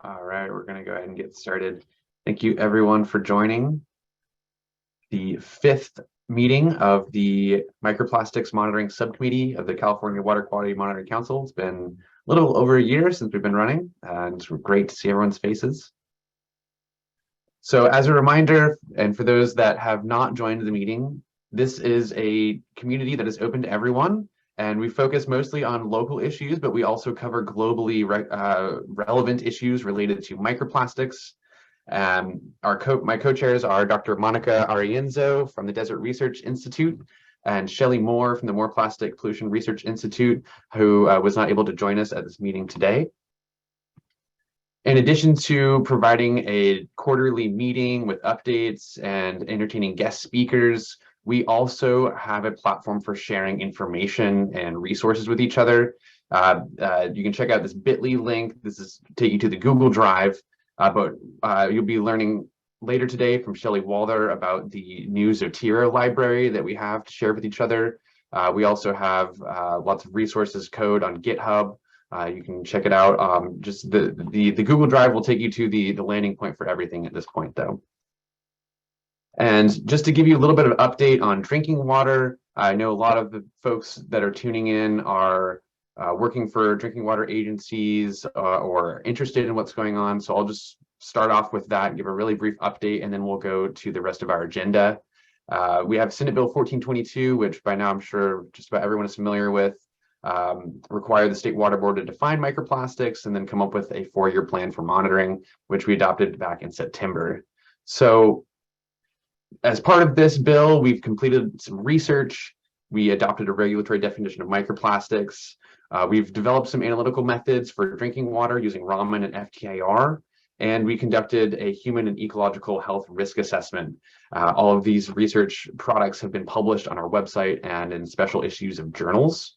All right, we're going to go ahead and get started. Thank you everyone for joining the fifth meeting of the Microplastics Monitoring Subcommittee of the California Water Quality Monitoring Council. It's been a little over a year since we've been running, and it's great to see everyone's faces. So as a reminder, and for those that have not joined the meeting, this is a community that is open to everyone. And we focus mostly on local issues, but we also cover globally relevant issues related to microplastics. My co-chairs are Dr. Monica Arienzo from the Desert Research Institute and Shelley Moore from the More Plastic Pollution Research Institute, who was not able to join us at this meeting today. In addition to providing a quarterly meeting with updates and entertaining guest speakers, we also have a platform for sharing information and resources with each other. You can check out this bit.ly link. This is take you to the Google Drive, but you'll be learning later today from Shelley Walther about the new Zotero library that we have to share with each other. We also have lots of resources code on GitHub. You can check it out. Just the Google Drive will take you to the landing point for everything at this point, though. And just to give you a little bit of update on drinking water, I know a lot of the folks that are tuning in are working for drinking water agencies or interested in what's going on. So I'll just start off with that, give a really brief update, and then we'll go to the rest of our agenda. We have Senate Bill 1422, which by now I'm sure just about everyone is familiar with. Require the State Water Board to define microplastics and then come up with a 4-year plan for monitoring, which we adopted back in September. So as part of this bill, we've completed some research. We adopted a regulatory definition of microplastics. We've developed some analytical methods for drinking water using Raman and FTIR, and we conducted a human and ecological health risk assessment. All of these research products have been published on our website and in special issues of journals.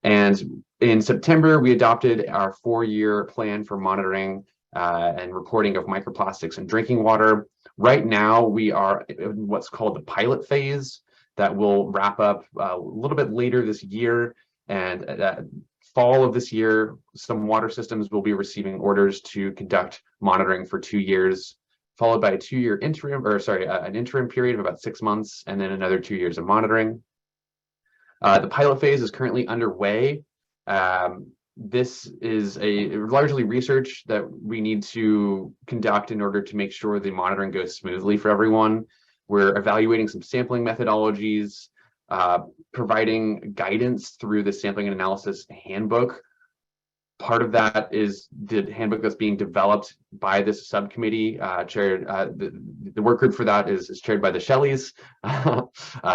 And in September, we adopted our 4-year plan for monitoring and reporting of microplastics in drinking water. Right now, we are in what's called the pilot phase that will wrap up a little bit later this year. And fall of this year, some water systems will be receiving orders to conduct monitoring for 2 years, followed by a 2-year interim, an interim period of about 6 months, and then another 2 years of monitoring. The pilot phase is currently underway. This is largely research that we need to conduct in order to make sure the monitoring goes smoothly for everyone. We're evaluating some sampling methodologies, providing guidance through the sampling and analysis handbook. Part of that is the handbook that's being developed by this subcommittee. The work group for that is chaired by the Shelleys,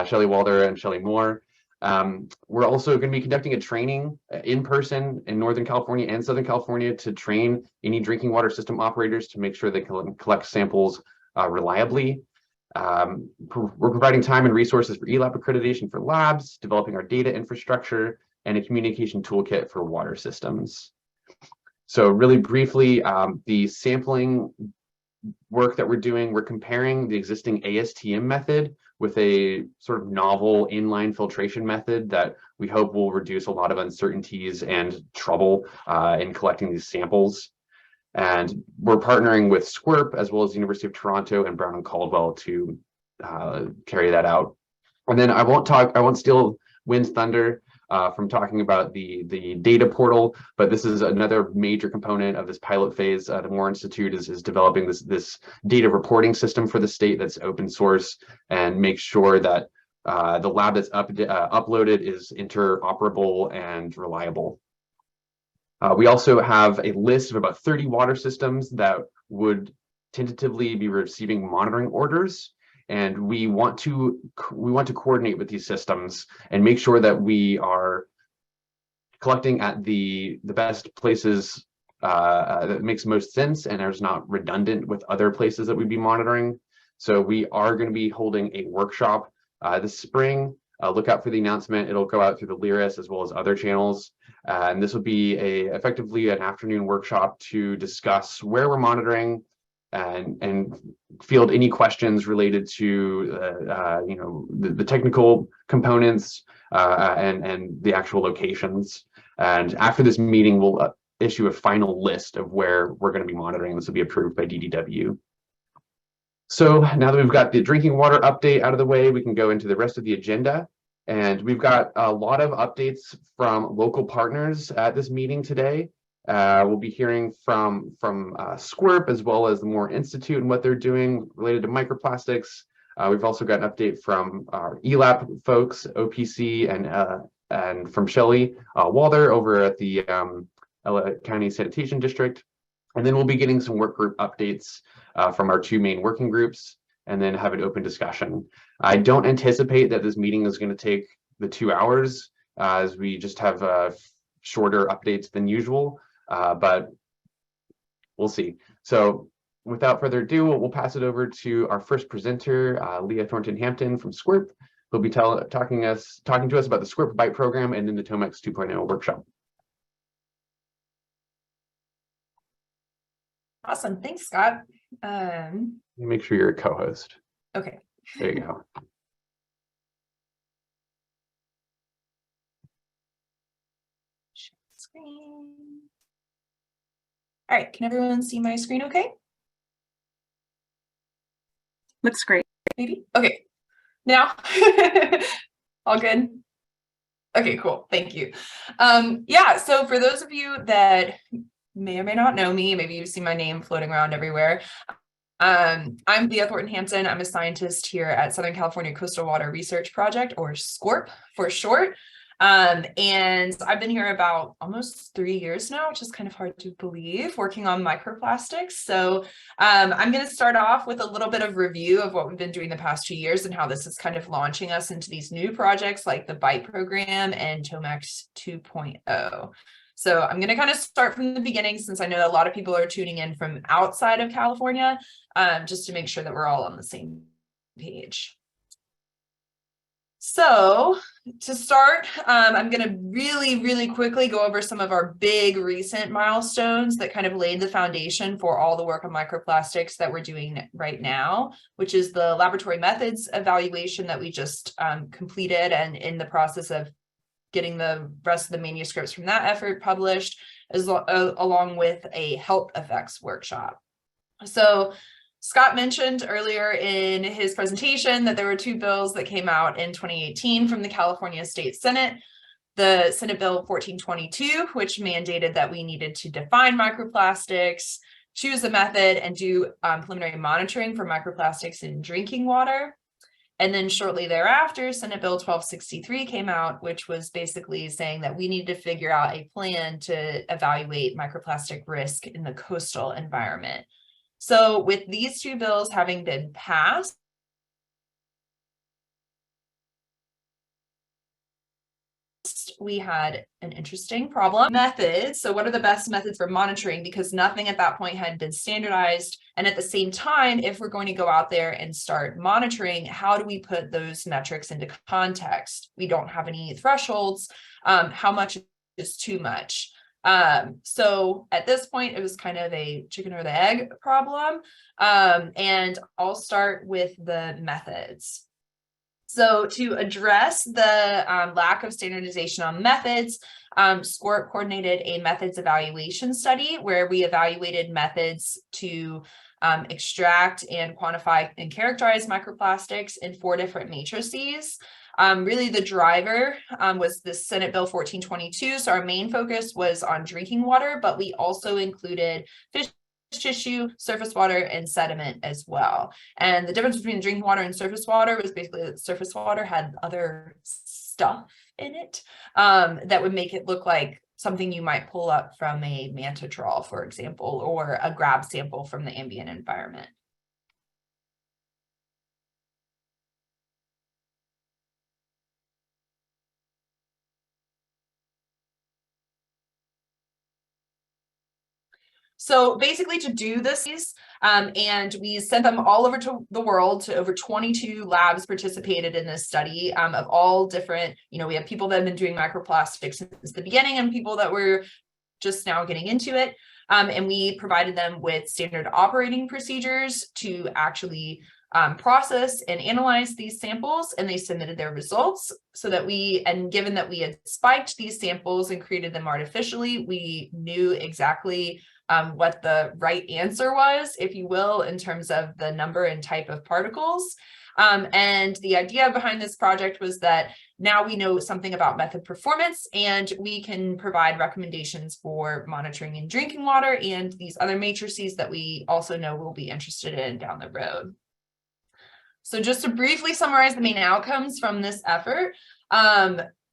Shelley Walther and Shelley Moore. We're also going to be conducting a training in person in Northern California and Southern California to train any drinking water system operators to make sure they can collect samples reliably. We're providing time and resources for ELAP accreditation for labs, developing our data infrastructure, and a communication toolkit for water systems. So really briefly, the sampling work that we're doing, we're comparing the existing ASTM method with a sort of novel inline filtration method that we hope will reduce a lot of uncertainties and trouble in collecting these samples. And we're partnering with SWIRP as well as the University of Toronto and Brown and Caldwell to carry that out. And then I won't steal Wynn's thunder from talking about the data portal, but this is another major component of this pilot phase. The Moore Institute is developing this data reporting system for the state that's open source and make sure that the lab that's uploaded is interoperable and reliable. We also have a list of about 30 water systems that would tentatively be receiving monitoring orders. And we want to coordinate with these systems and make sure that we are collecting at the best places that makes most sense and is not redundant with other places that we'd be monitoring. So we are going to be holding a workshop this spring. Look out for the announcement. It'll go out through the Lyris as well as other channels. And this will be effectively an afternoon workshop to discuss where we're monitoring, and field any questions related to the technical components and the actual locations. And after this meeting, we'll issue a final list of where we're going to be monitoring. This will be approved by DDW. So now that we've got the drinking water update out of the way, we can go into the rest of the agenda. And we've got a lot of updates from local partners at this meeting today. We'll be hearing from SQURP as well as the Moore Institute and what they're doing related to microplastics. We've also got an update from our ELAP folks, OPC, and from Shelley Walther over at the LA County Sanitation District. And then we'll be getting some work group updates from our two main working groups, and then have an open discussion. I don't anticipate that this meeting is going to take the 2 hours, as we just have shorter updates than usual, but we'll see. So without further ado, we'll pass it over to our first presenter, Leah Thornton-Hampton from SQURP, who'll be talking to us about the SQURP BITE program and then the TOMEX 2.0 workshop. Awesome, thanks, Scott. Make sure you're a co-host. Okay. There you go. Share screen. All right, can everyone see my screen okay? Looks great. Maybe? Okay. Now? All good? Okay, cool. Thank you. Yeah, so for those of you that may or may not know me, maybe you've seen my name floating around everywhere. I'm Leah Thornton-Hampton. I'm a scientist here at Southern California Coastal Water Research Project, or SQURP for short. And I've been here about almost 3 years now, which is kind of hard to believe, working on microplastics. So I'm going to start off with a little bit of review of what we've been doing the past 2 years and how this is kind of launching us into these new projects like the BITE program and TOMEX 2.0. So I'm going to kind of start from the beginning, since I know that a lot of people are tuning in from outside of California, just to make sure that we're all on the same page. So to start, I'm going to really quickly go over some of our big recent milestones that kind of laid the foundation for all the work on microplastics that we're doing right now, which is the laboratory methods evaluation that we just completed and in the process of getting the rest of the manuscripts from that effort published, along with a health effects workshop. So Scott mentioned earlier in his presentation that there were 2 bills that came out in 2018 from the California State Senate. The Senate Bill 1422, which mandated that we needed to define microplastics, choose a method, and do preliminary monitoring for microplastics in drinking water. And then shortly thereafter, Senate Bill 1263 came out, which was basically saying that we need to figure out a plan to evaluate microplastic risk in the coastal environment. So with these 2 bills having been passed, we had an interesting problem. Methods. So what are the best methods for monitoring? Because nothing at that point had been standardized. And at the same time, if we're going to go out there and start monitoring, how do we put those metrics into context? We don't have any thresholds. How much is too much? So at this point, it was kind of a chicken or the egg problem. And I'll start with the methods. So to address the lack of standardization on methods, SQURP coordinated a methods evaluation study where we evaluated methods to extract and quantify and characterize microplastics in 4 different matrices. Really the driver was the Senate Bill 1422. So our main focus was on drinking water, but we also included fish tissue, surface water, and sediment as well. And the difference between drinking water and surface water was basically that surface water had other stuff in it that would make it look like something you might pull up from a manta trawl, for example, or a grab sample from the ambient environment. So basically to do this, and we sent them all over to the world, to over 22 labs participated in this study of all different, we have people that have been doing microplastics since the beginning and people that were just now getting into it. And we provided them with standard operating procedures to actually process and analyze these samples, and they submitted their results so that given that we had spiked these samples and created them artificially, we knew exactly what the right answer was, if you will, in terms of the number and type of particles. And the idea behind this project was that now we know something about method performance, and we can provide recommendations for monitoring in drinking water and these other matrices that we also know we'll be interested in down the road. So just to briefly summarize the main outcomes from this effort,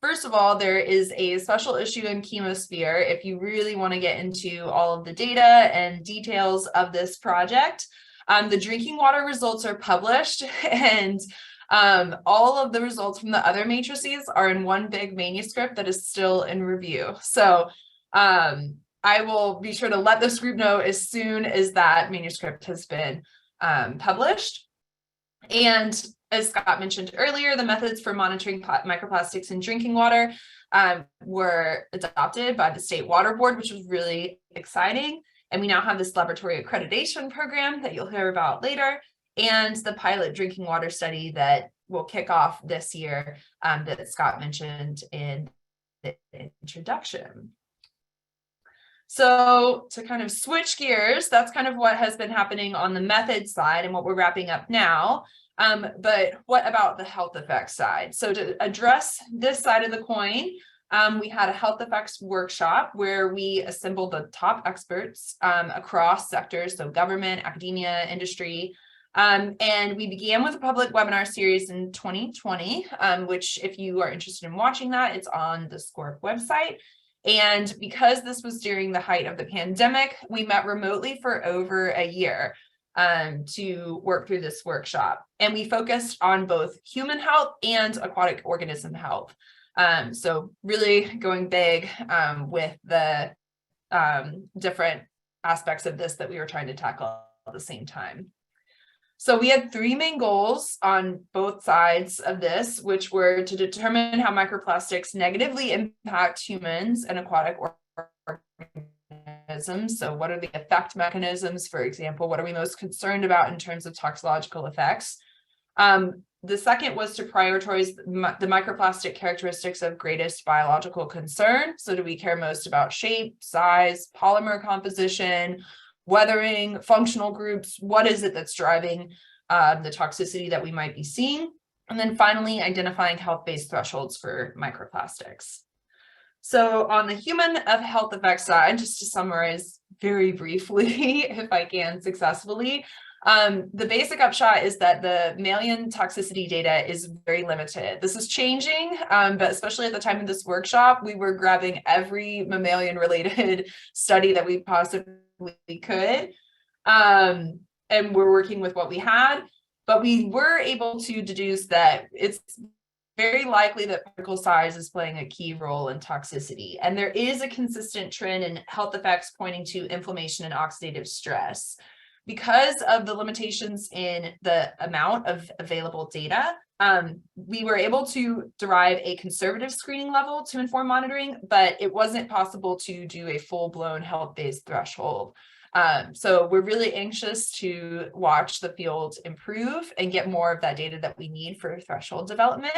first of all, there is a special issue in Chemosphere if you really want to get into all of the data and details of this project. The drinking water results are published, and all of the results from the other matrices are in one big manuscript that is still in review. So I will be sure to let this group know as soon as that manuscript has been published. And as Scott mentioned earlier, the methods for monitoring microplastics in drinking water were adopted by the State Water Board, which was really exciting. And we now have this laboratory accreditation program that you'll hear about later, and the pilot drinking water study that will kick off this year that Scott mentioned in the introduction. So to kind of switch gears, that's kind of what has been happening on the method side and what we're wrapping up now. But what about the health effects side? So to address this side of the coin, we had a health effects workshop where we assembled the top experts across sectors, so government, academia, industry. And we began with a public webinar series in 2020, which if you are interested in watching that, it's on the SCORP website. And because this was during the height of the pandemic, we met remotely for over a year to work through this workshop. And we focused on both human health and aquatic organism health. So really going big with the different aspects of this that we were trying to tackle at the same time. So we had three main goals on both sides of this, which were to determine how microplastics negatively impact humans and aquatic organisms. So what are the effect mechanisms, for example? What are we most concerned about in terms of toxicological effects? The second was to prioritize the microplastic characteristics of greatest biological concern. So do we care most about shape, size, polymer composition, weathering, functional groups? What is it that's driving the toxicity that we might be seeing? And then finally, identifying health-based thresholds for microplastics. So on the human health effects side, just to summarize very briefly, if I can successfully, the basic upshot is that the mammalian toxicity data is very limited. This is changing, but especially at the time of this workshop, we were grabbing every mammalian related study that we possibly could, and we're working with what we had, but we were able to deduce that it's very likely that particle size is playing a key role in toxicity. And there is a consistent trend in health effects pointing to inflammation and oxidative stress. Because of the limitations in the amount of available data, we were able to derive a conservative screening level to inform monitoring, but it wasn't possible to do a full-blown health-based threshold. So we're really anxious to watch the field improve and get more of that data that we need for threshold development.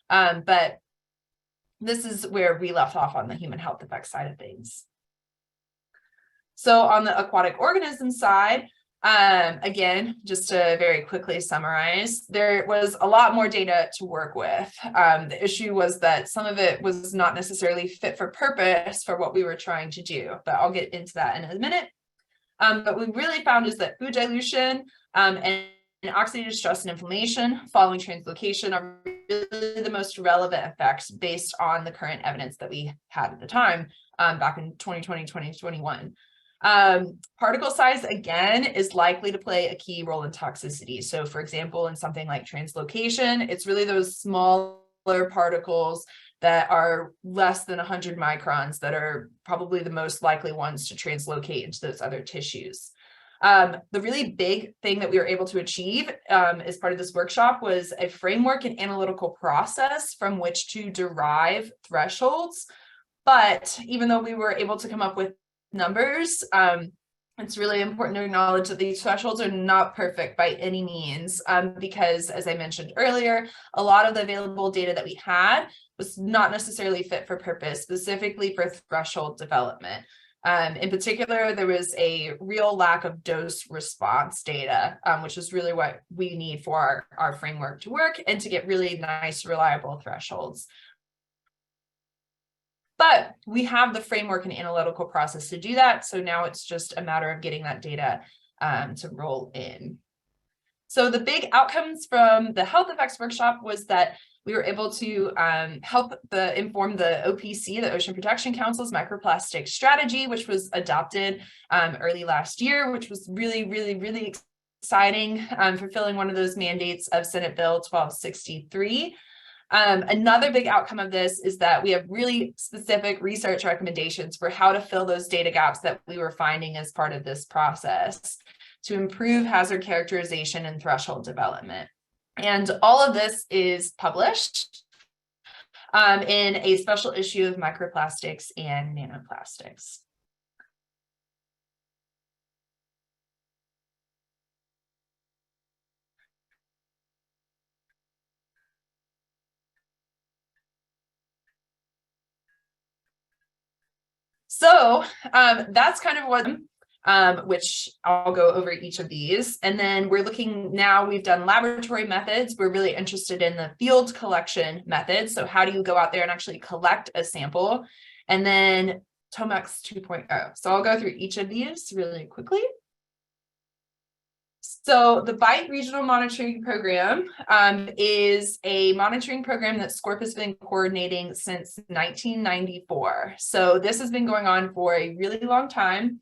But this is where we left off on the human health effects side of things. So on the aquatic organism side, again, just to very quickly summarize, there was a lot more data to work with. The issue was that some of it was not necessarily fit for purpose for what we were trying to do, but I'll get into that in a minute. But what we really found is that food dilution and oxidative stress and inflammation following translocation are really the most relevant effects based on the current evidence that we had at the time, back in 2020, 2021. Particle size, again, is likely to play a key role in toxicity. So for example, in something like translocation, it's really those smaller particles that are less than 100 microns that are probably the most likely ones to translocate into those other tissues. The really big thing that we were able to achieve as part of this workshop was a framework and analytical process from which to derive thresholds. But even though we were able to come up with numbers, it's really important to acknowledge that these thresholds are not perfect by any means, because, as I mentioned earlier, a lot of the available data that we had was not necessarily fit for purpose, specifically for threshold development. In particular, there was a real lack of dose response data, which is really what we need for our framework to work and to get really nice, reliable thresholds. But we have the framework and analytical process to do that. So now it's just a matter of getting that data to roll in. So the big outcomes from the health effects workshop was that we were able to help inform the OPC, the Ocean Protection Council's microplastic strategy, which was adopted early last year, which was really, really, really exciting, fulfilling one of those mandates of Senate Bill 1263. Another big outcome of this is that we have really specific research recommendations for how to fill those data gaps that we were finding as part of this process to improve hazard characterization and threshold development. And all of this is published in a special issue of Microplastics and Nanoplastics. So that's kind of what, which I'll go over each of these. And then we're looking now, we've done laboratory methods. We're really interested in the field collection methods. So how do you go out there and actually collect a sample? And then TOMEX 2.0. So I'll go through each of these really quickly. So the BITE Regional Monitoring Program is a monitoring program that SCORP has been coordinating since 1994. So this has been going on for a really long time.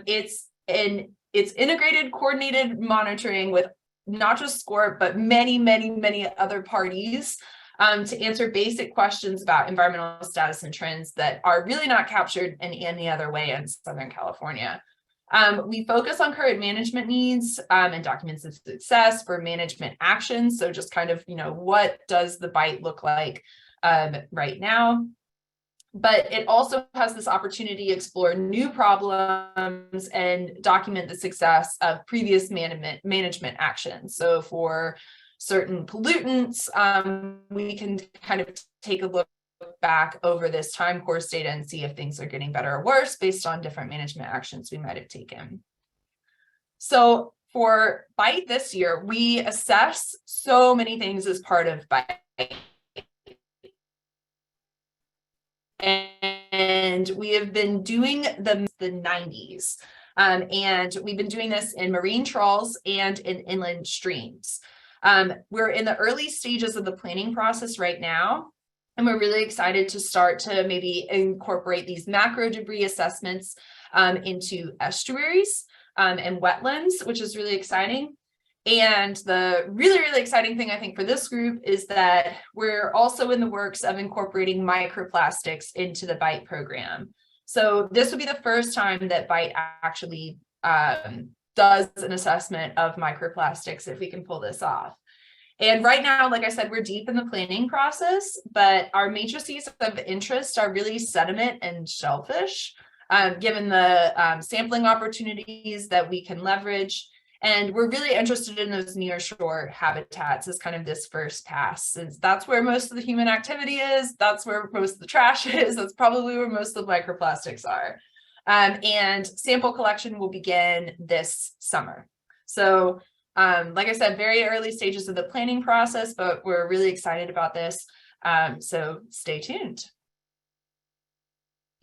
It's integrated, coordinated monitoring with not just SCORP, but many, many, many other parties to answer basic questions about environmental status and trends that are really not captured in any other way in Southern California. We focus on current management needs and documents of success for management actions. So just kind of, what does the BITE look like right now? But it also has this opportunity to explore new problems and document the success of previous management actions. So for certain pollutants, we can kind of take a look back over this time course data and see if things are getting better or worse based on different management actions we might have taken. So for BITE this year, we assess so many things as part of BITE. And we have been doing the 90s. And we've been doing this in marine trawls and in inland streams. We're in the early stages of the planning process right now. And we're really excited to start to maybe incorporate these macro debris assessments into estuaries and wetlands, which is really exciting. And the really, really exciting thing, I think, for this group is that we're also in the works of incorporating microplastics into the BITE program. So this would be the first time that BITE actually does an assessment of microplastics, if we can pull this off. And right now, like I said, we're deep in the planning process, but our matrices of interest are really sediment and shellfish, given the sampling opportunities that we can leverage. And we're really interested in those nearshore habitats as kind of this first pass, since that's where most of the human activity is, that's where most of the trash is, that's probably where most of the microplastics are. And sample collection will begin this summer. So like I said, very early stages of the planning process, but we're really excited about this. So stay tuned.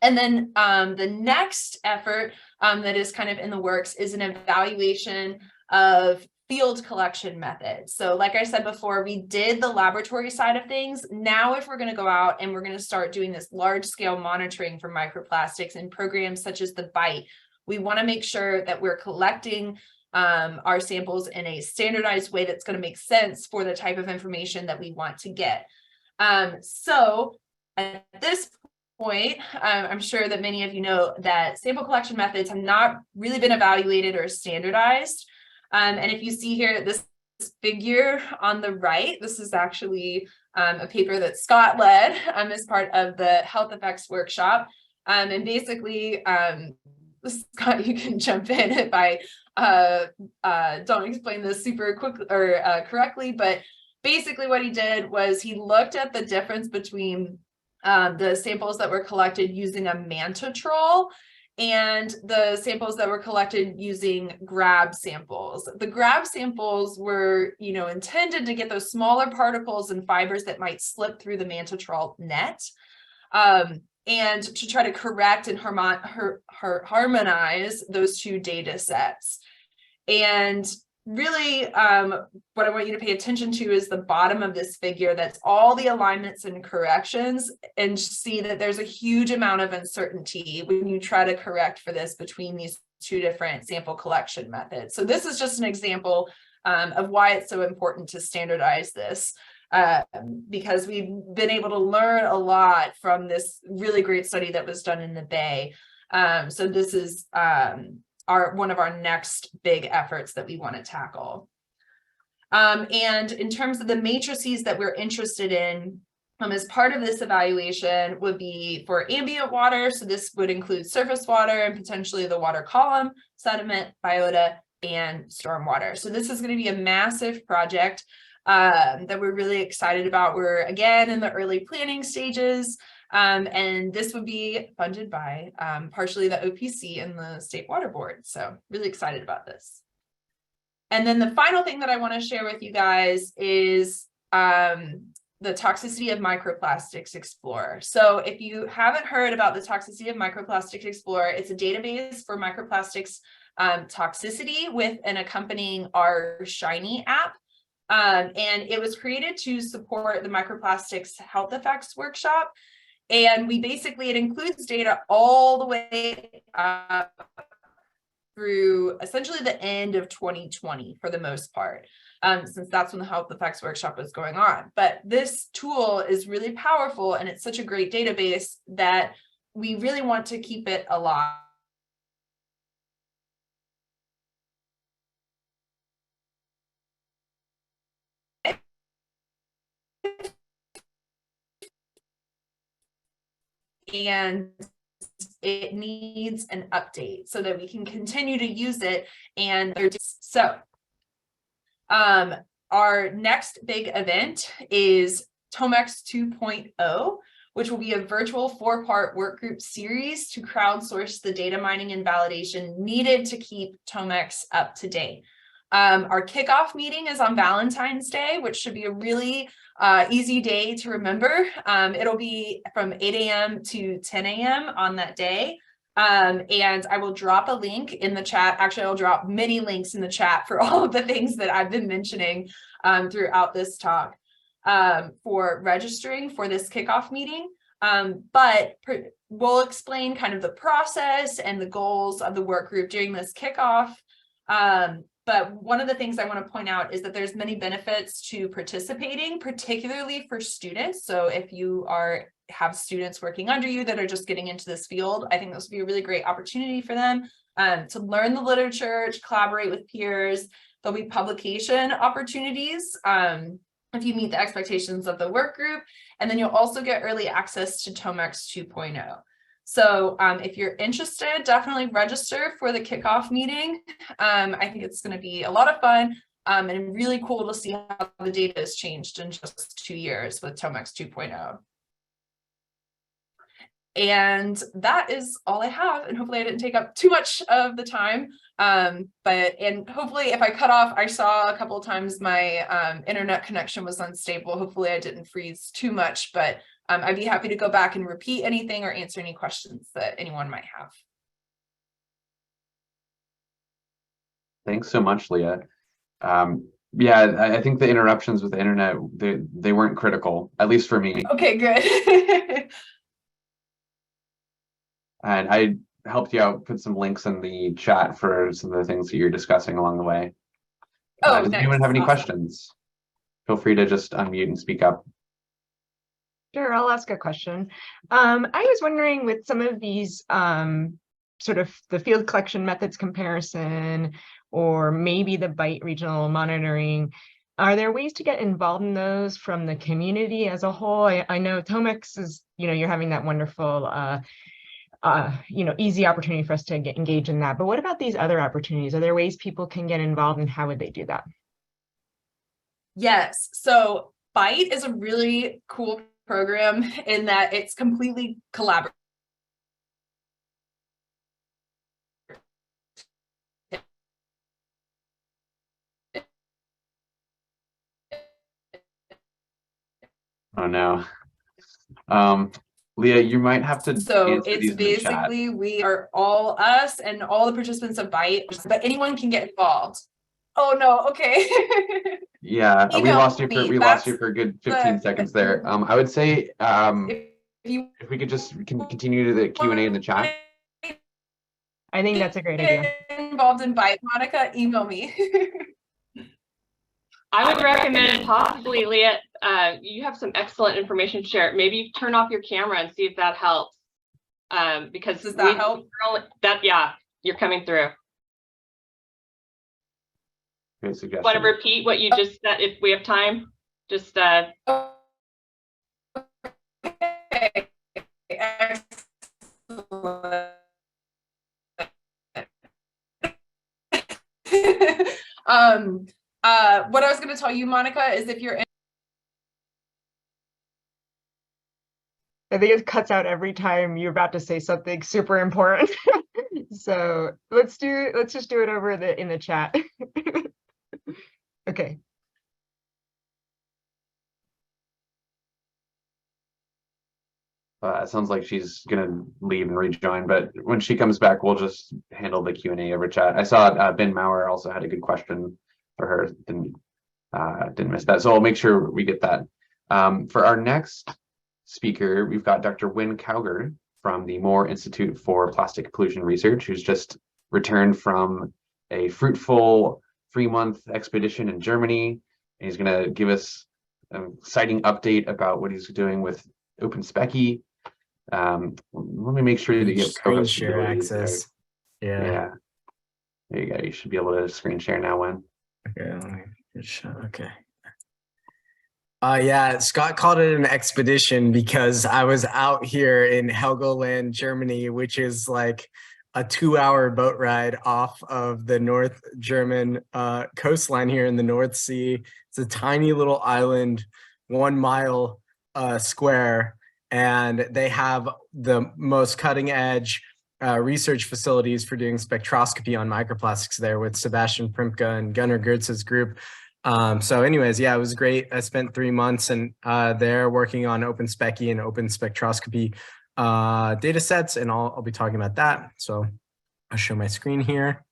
And then the next effort that is kind of in the works is an evaluation of field collection methods. So like I said before, we did the laboratory side of things. Now, if we're going to go out and we're going to start doing this large scale monitoring for microplastics in programs such as the BITE, we want to make sure that we're collecting our samples in a standardized way that's going to make sense for the type of information that we want to get. So at this point, I'm sure that many of you know that sample collection methods have not really been evaluated or standardized. And if you see here, this figure on the right, this is actually a paper that Scott led as part of the health effects workshop. And basically, Scott, you can jump in if I don't explain this super quickly or correctly, but basically what he did was he looked at the difference between the samples that were collected using a manta troll and the samples that were collected using grab samples. The grab samples were, intended to get those smaller particles and fibers that might slip through the manta troll net, and to try to correct and harmonize those two data sets. And really, what I want you to pay attention to is the bottom of this figure. That's all the alignments and corrections, and see that there's a huge amount of uncertainty when you try to correct for this between these two different sample collection methods. So this is just an example of why it's so important to standardize this, because we've been able to learn a lot from this really great study that was done in the Bay. So this is one of our next big efforts that we want to tackle. And in terms of the matrices that we're interested in, as part of this evaluation would be for ambient water. So this would include surface water and potentially the water column, sediment, biota, and stormwater. So this is going to be a massive project that we're really excited about. We're again in the early planning stages. And this would be funded by partially the OPC and the State Water Board. So really excited about this. And then the final thing that I want to share with you guys is the Toxicity of Microplastics Explorer. So if you haven't heard about the Toxicity of Microplastics Explorer, it's a database for microplastics toxicity with an accompanying our Shiny app. And it was created to support the Microplastics Health Effects Workshop. And it includes data all the way through essentially the end of 2020 for the most part, since that's when the Health Effects Workshop was going on. But this tool is really powerful, and it's such a great database that we really want to keep it alive. And it needs an update so that we can continue to use it. And so our next big event is TOMEX 2.0, which will be a virtual 4-part work group series to crowdsource the data mining and validation needed to keep TOMEX up to date. Our kickoff meeting is on Valentine's Day, which should be a really easy day to remember. It'll be from 8 a.m. to 10 a.m. on that day. And I will drop a link in the chat. Actually, I'll drop many links in the chat for all of the things that I've been mentioning throughout this talk for registering for this kickoff meeting. But we'll explain kind of the process and the goals of the work group during this kickoff. But one of the things I want to point out is that there's many benefits to participating, particularly for students. So if you have students working under you that are just getting into this field, I think this would be a really great opportunity for them to learn the literature, to collaborate with peers. There'll be publication opportunities if you meet the expectations of the work group. And then you'll also get early access to TOMEX 2.0. So if you're interested, definitely register for the kickoff meeting. I think it's going to be a lot of fun and really cool to see how the data has changed in just 2 years with TOMEX 2.0. And that is all I have. And hopefully I didn't take up too much of the time. And hopefully if I cut off, I saw a couple of times my internet connection was unstable. Hopefully I didn't freeze too much, but I'd be happy to go back and repeat anything or answer any questions that anyone might have. Thanks so much, Leah. Yeah, I think the interruptions with the internet, they weren't critical, at least for me. Okay, good. And I helped you out, put some links in the chat for some of the things that you're discussing along the way. Does anyone have any questions? Feel free to just unmute and speak up. Sure, I'll ask a question. I was wondering, with some of these sort of the field collection methods comparison, or maybe the BITE regional monitoring, are there ways to get involved in those from the community as a whole? I know TOMEX is, you're having that wonderful easy opportunity for us to engage in that. But what about these other opportunities? Are there ways people can get involved, and how would they do that? Yes. So BITE is a really cool program in that it's completely collaborative. Oh no. Leah, you might have to So answer it's these in the chat. basically we are all us and all the participants of BITE, but anyone can get involved. Oh no, okay. Yeah, we Email lost you for me. a good 15 seconds there. I would say If you if we could just continue to the Q&A in the chat. I think that's a great idea. Involved in BITE, Monica, email me. I would recommend possibly, Leah, you have some excellent information to share. Maybe you turn off your camera and see if that helps. Because Does that help? Yeah, you're coming through. Great suggestion. Want to repeat what you just said if we have time? Just Okay. Excellent. What I was going to tell you, Monica, is if you're in I think it cuts out every time you're about to say something super important. So let's just do it over in the chat. Okay. It sounds like she's gonna leave and rejoin, but when she comes back, we'll just handle the Q&A over chat. I saw Ben Maurer also had a good question for her. Didn't miss that, so I'll make sure we get that. For our next speaker, we've got Dr. Wynne Cowger from the Moore Institute for Plastic Pollution Research, who's just returned from a fruitful 3-month expedition in Germany. And he's going to give us an exciting update about what he's doing with OpenSpeccy. Let me make sure that you have screen share access. Yeah. There you go. You should be able to screen share now, Wynne. Okay, let me okay. Yeah, Scott called it an expedition because I was out here in Helgoland, Germany, which is like a 2-hour boat ride off of the North German coastline here in the North Sea. It's a tiny little island, 1 mile square, and they have the most cutting edge research facilities for doing spectroscopy on microplastics there with Sebastian Primke and Gunnar Gertz's group. So anyways, yeah, it was great. I spent 3 months and there working on OpenSpeccy and open spectroscopy data sets, and I'll be talking about that. So I'll show my screen here.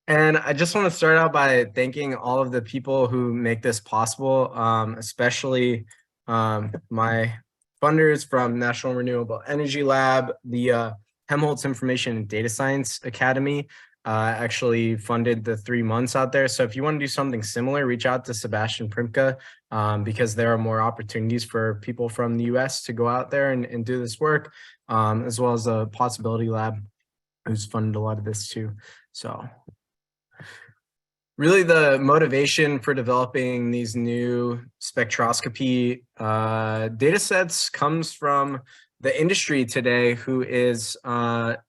And I just want to start out by thanking all of the people who make this possible, especially my funders from National Renewable Energy Lab, the Helmholtz Information and Data Science Academy actually funded the 3 months out there. So if you want to do something similar, reach out to Sebastian Primke because there are more opportunities for people from the US to go out there and do this work, as well as the Possibility Lab, who's funded a lot of this too. So really the motivation for developing these new spectroscopy data sets comes from the industry today, who is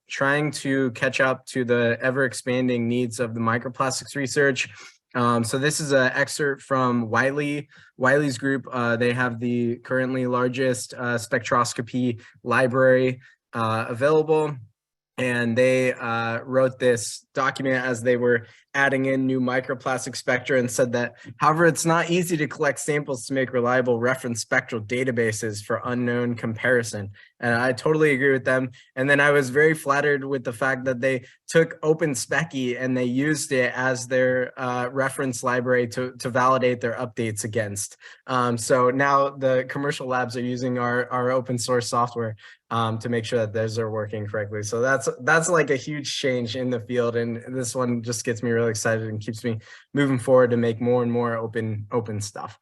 trying to catch up to the ever-expanding needs of the microplastics research. So this is an excerpt from Wiley's group. They have the currently largest spectroscopy library available. And they wrote this document as they were adding in new microplastic spectra and said that, however, it's not easy to collect samples to make reliable reference spectral databases for unknown comparison. And I totally agree with them. And then I was very flattered with the fact that they took OpenSpeccy and they used it as their reference library to validate their updates against. So now the commercial labs are using our open source software to make sure that those are working correctly. So that's like a huge change in the field, and this one just gets me really excited and keeps me moving forward to make more and more open stuff.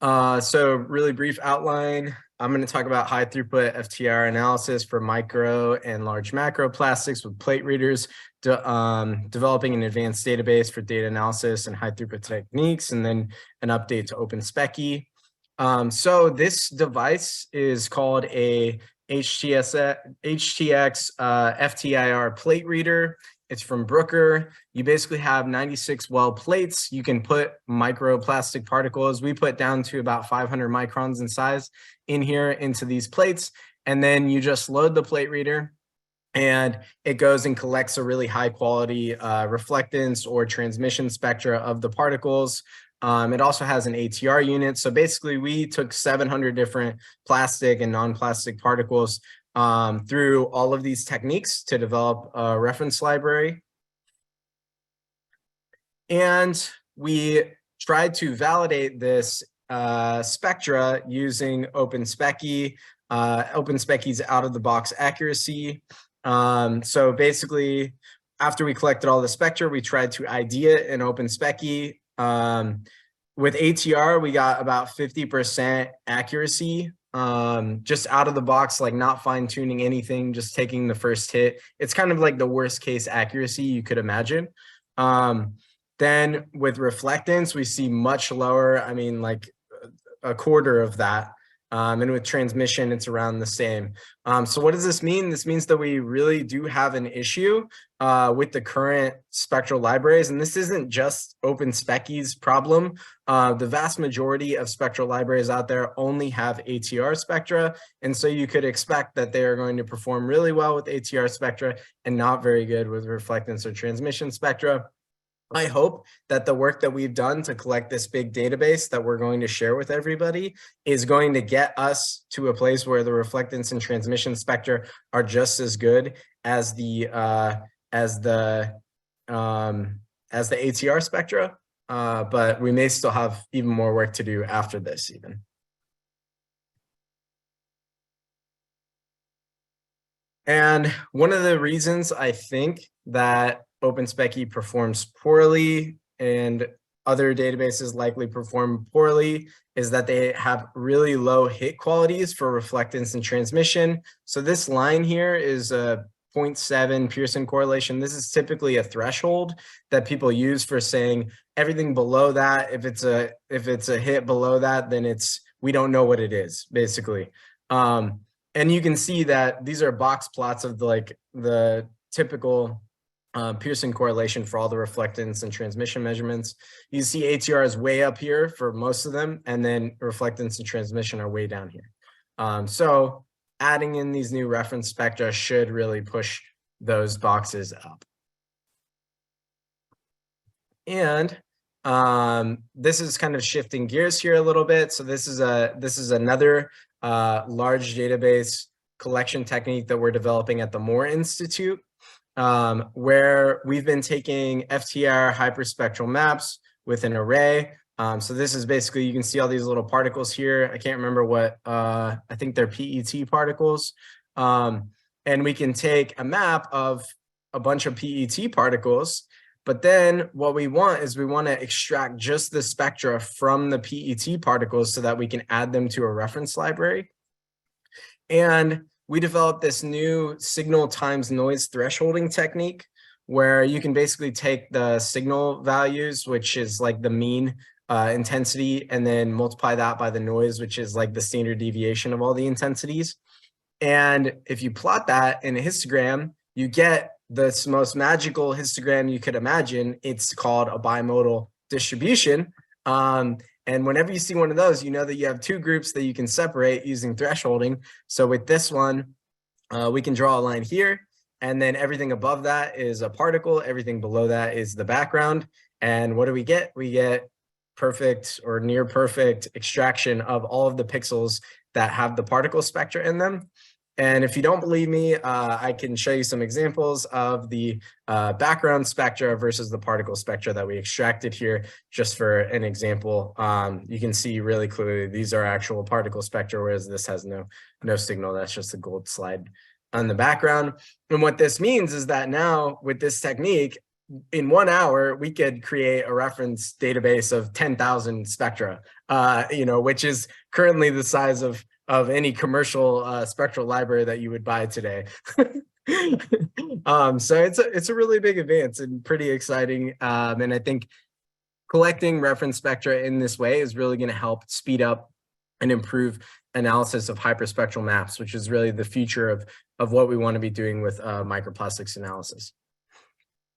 So really brief outline. I'm going to talk about high throughput FTIR analysis for micro and large macroplastics with plate readers, developing an advanced database for data analysis and high throughput techniques, and then an update to OpenSpeccy. So this device is called a HTX FTIR plate reader. It's from Brooker. You basically have 96 well plates. You can put microplastic particles. We put down to about 500 microns in size in here into these plates. And then you just load the plate reader and it goes and collects a really high quality reflectance or transmission spectra of the particles. It also has an ATR unit. So basically we took 700 different plastic and non-plastic particles through all of these techniques to develop a reference library. And we tried to validate this spectra using OpenSpecky's out-of-the-box accuracy. So basically, after we collected all the spectra, we tried to ID it in OpenSpecky. With ATR, we got about 50% accuracy, just out of the box, like not fine tuning anything, just taking the first hit. It's kind of like the worst case accuracy you could imagine. Then with reflectance, we see much lower, I mean, like a quarter of that. And with transmission, it's around the same. So what does this mean? This means that we really do have an issue with the current spectral libraries. And this isn't just OpenSpecky's problem. The vast majority of spectral libraries out there only have ATR spectra. And so you could expect that they are going to perform really well with ATR spectra and not very good with reflectance or transmission spectra. I hope that the work that we've done to collect this big database that we're going to share with everybody is going to get us to a place where the reflectance and transmission spectra are just as good as the ATR spectra, but we may still have even more work to do after this even. And one of the reasons I think that OpenSpecky performs poorly and other databases likely perform poorly is that they have really low hit qualities for reflectance and transmission. So this line here is a 0.7 Pearson correlation. This is typically a threshold that people use for saying everything below that, if it's a hit below that, then we don't know what it is, basically. And you can see that these are box plots of the typical Pearson correlation for all the reflectance and transmission measurements. You see ATR is way up here for most of them, and then reflectance and transmission are way down here. So adding in these new reference spectra should really push those boxes up. And this is kind of shifting gears here a little bit. So this is another large database collection technique that we're developing at the Moore Institute. Where we've been taking FTIR hyperspectral maps with an array. So this is basically, you can see all these little particles here. I can't remember what, I think they're PET particles. And we can take a map of a bunch of PET particles, but then what we want is we want to extract just the spectra from the PET particles so that we can add them to a reference library. And we developed this new signal times noise thresholding technique where you can basically take the signal values, which is like the mean intensity, and then multiply that by the noise, which is like the standard deviation of all the intensities. And if you plot that in a histogram, you get the most magical histogram you could imagine. It's called a bimodal distribution. And whenever you see one of those, you know that you have two groups that you can separate using thresholding. So with this one, we can draw a line here, and then everything above that is a particle. Everything below that is the background. And what do we get? We get perfect or near perfect extraction of all of the pixels that have the particle spectra in them. And if you don't believe me, I can show you some examples of the background spectra versus the particle spectra that we extracted here. Just for an example, you can see really clearly these are actual particle spectra, whereas this has no signal. That's just a gold slide on the background. And what this means is that now with this technique, in 1 hour, we could create a reference database of 10,000 spectra, which is currently the size of any commercial spectral library that you would buy today. So it's a really big advance and pretty exciting. And I think collecting reference spectra in this way is really going to help speed up and improve analysis of hyperspectral maps, which is really the future of what we want to be doing with microplastics analysis.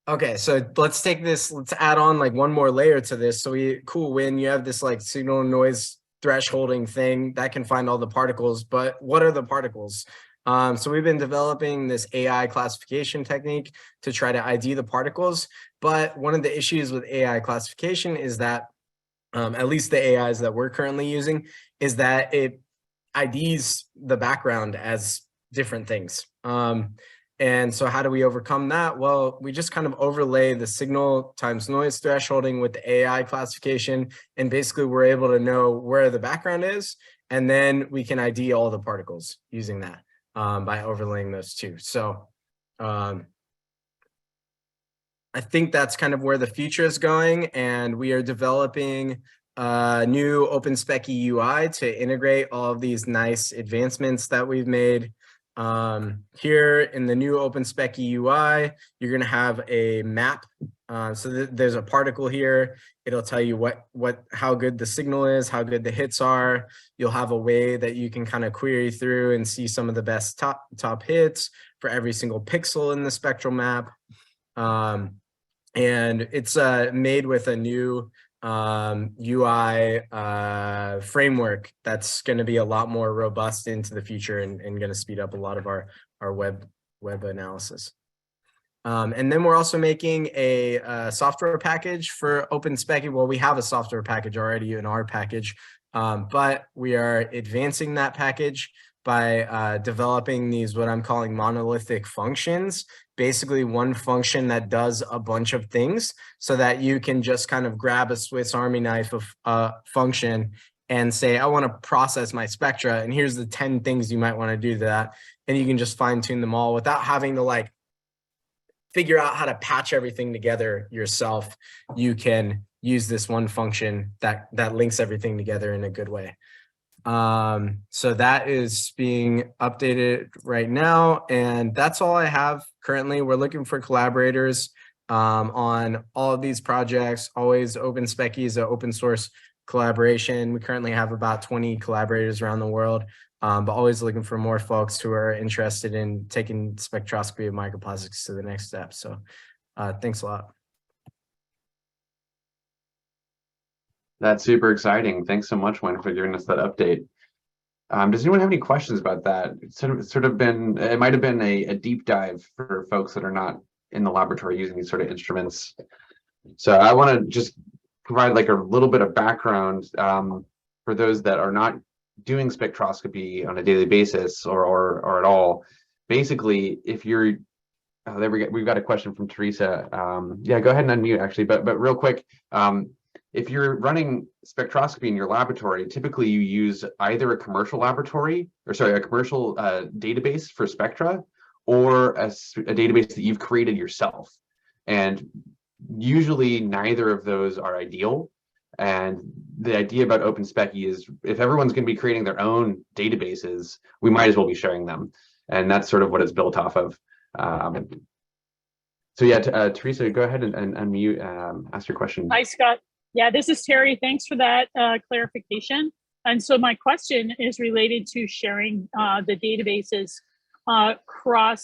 Okay, so let's take this, let's add on like one more layer to this. So when you have this like signal noise thresholding thing that can find all the particles, but what are the particles? So we've been developing this AI classification technique to try to ID the particles. But one of the issues with AI classification is that, at least the AIs that we're currently using, is that it IDs the background as different things. And so how do we overcome that? Well, we just kind of overlay the signal times noise thresholding with the AI classification. And basically we're able to know where the background is. And then we can ID all the particles using that by overlaying those two. So I think that's kind of where the future is going. And we are developing a new OpenSpec UI to integrate all of these nice advancements that we've made. Here in the new OpenSpec UI, you're going to have a map. So there's a particle here. It'll tell you how good the signal is, how good the hits are. You'll have a way that you can kind of query through and see some of the best top hits for every single pixel in the spectral map. And it's made with a new UI framework that's going to be a lot more robust into the future and going to speed up a lot of our web analysis. And then we're also making a software package for OpenSpec. Well, we have a software package already in our package, but we are advancing that package by developing these, what I'm calling monolithic functions, basically one function that does a bunch of things so that you can just kind of grab a Swiss Army knife of a function and say, I want to process my spectra, and here's the 10 things you might want to do to that. And you can just fine tune them all without having to like figure out how to patch everything together yourself. You can use this one function that links everything together in a good way. So that is being updated right now, and that's all I have currently. We're looking for collaborators on all of these projects. Always OpenSpec is an open source collaboration. We currently have about 20 collaborators around the world, but always looking for more folks who are interested in taking spectroscopy of microplastics to the next step. So thanks a lot. That's super exciting. Thanks so much, Wayne, for giving us that update. Does anyone have any questions about that? It's it might have been a deep dive for folks that are not in the laboratory using these sort of instruments. So I want to just provide like a little bit of background for those that are not doing spectroscopy on a daily basis or at all. Basically, if you're we've got a question from Teresa. Yeah, go ahead and unmute actually, but real quick. If you're running spectroscopy in your laboratory, typically you use either a commercial commercial database for spectra, or a database that you've created yourself. And usually neither of those are ideal. And the idea about OpenSpec is if everyone's going to be creating their own databases, we might as well be sharing them. And that's sort of what it's built off of. So yeah, Teresa, go ahead and unmute, ask your question. Hi, Scott. Yeah, this is Terry. Thanks for that clarification. And so my question is related to sharing the databases across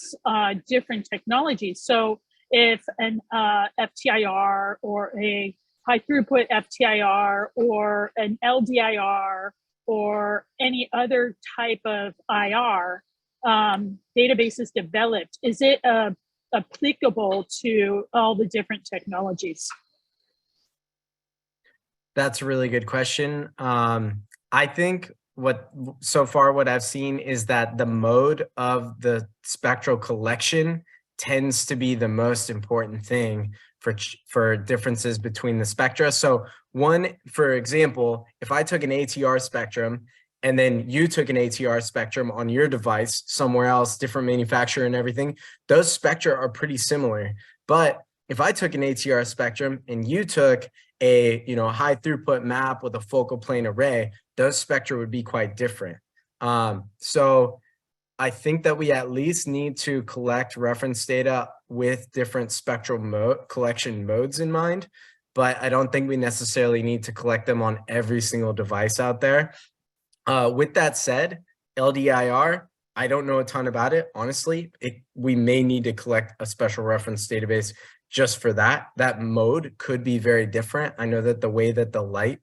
different technologies. So if an FTIR or a high throughput FTIR or an LDIR or any other type of IR database is developed, is it applicable to all the different technologies? That's a really good question. I think so far what I've seen is that the mode of the spectral collection tends to be the most important thing for differences between the spectra. So for example, if I took an ATR spectrum and then you took an ATR spectrum on your device somewhere else, different manufacturer and everything, those spectra are pretty similar. But if I took an ATR spectrum and you took a high throughput map with a focal plane array, those spectra would be quite different. So I think that we at least need to collect reference data with different spectral collection modes in mind, but I don't think we necessarily need to collect them on every single device out there. With that said, LDIR, I don't know a ton about it, honestly. We may need to collect a special reference database just for that. That mode could be very different. I know that the way that the light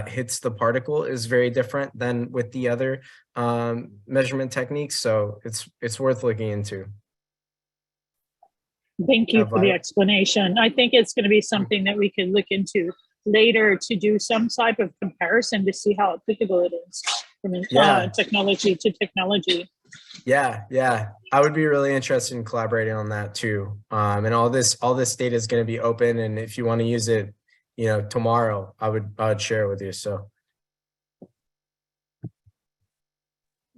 hits the particle is very different than with the other measurement techniques. So it's worth looking into. Thank you for the explanation. I think it's going to be something that we can look into later to do some type of comparison to see how applicable it is from technology to technology. Yeah. I would be really interested in collaborating on that too. And all this data is going to be open. And if you want to use it, tomorrow, I would share it with you. So.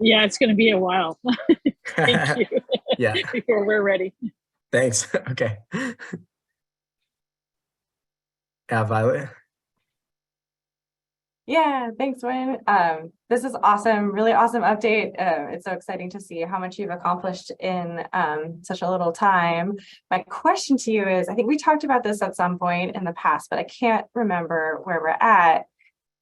Yeah, it's going to be a while. Thank you. Yeah. Before we're ready. Thanks. Okay. Yeah, Violet. Yeah, thanks, Wynn. This is awesome, really awesome update. It's so exciting to see how much you've accomplished in such a little time. My question to you is, I think we talked about this at some point in the past, but I can't remember where we're at.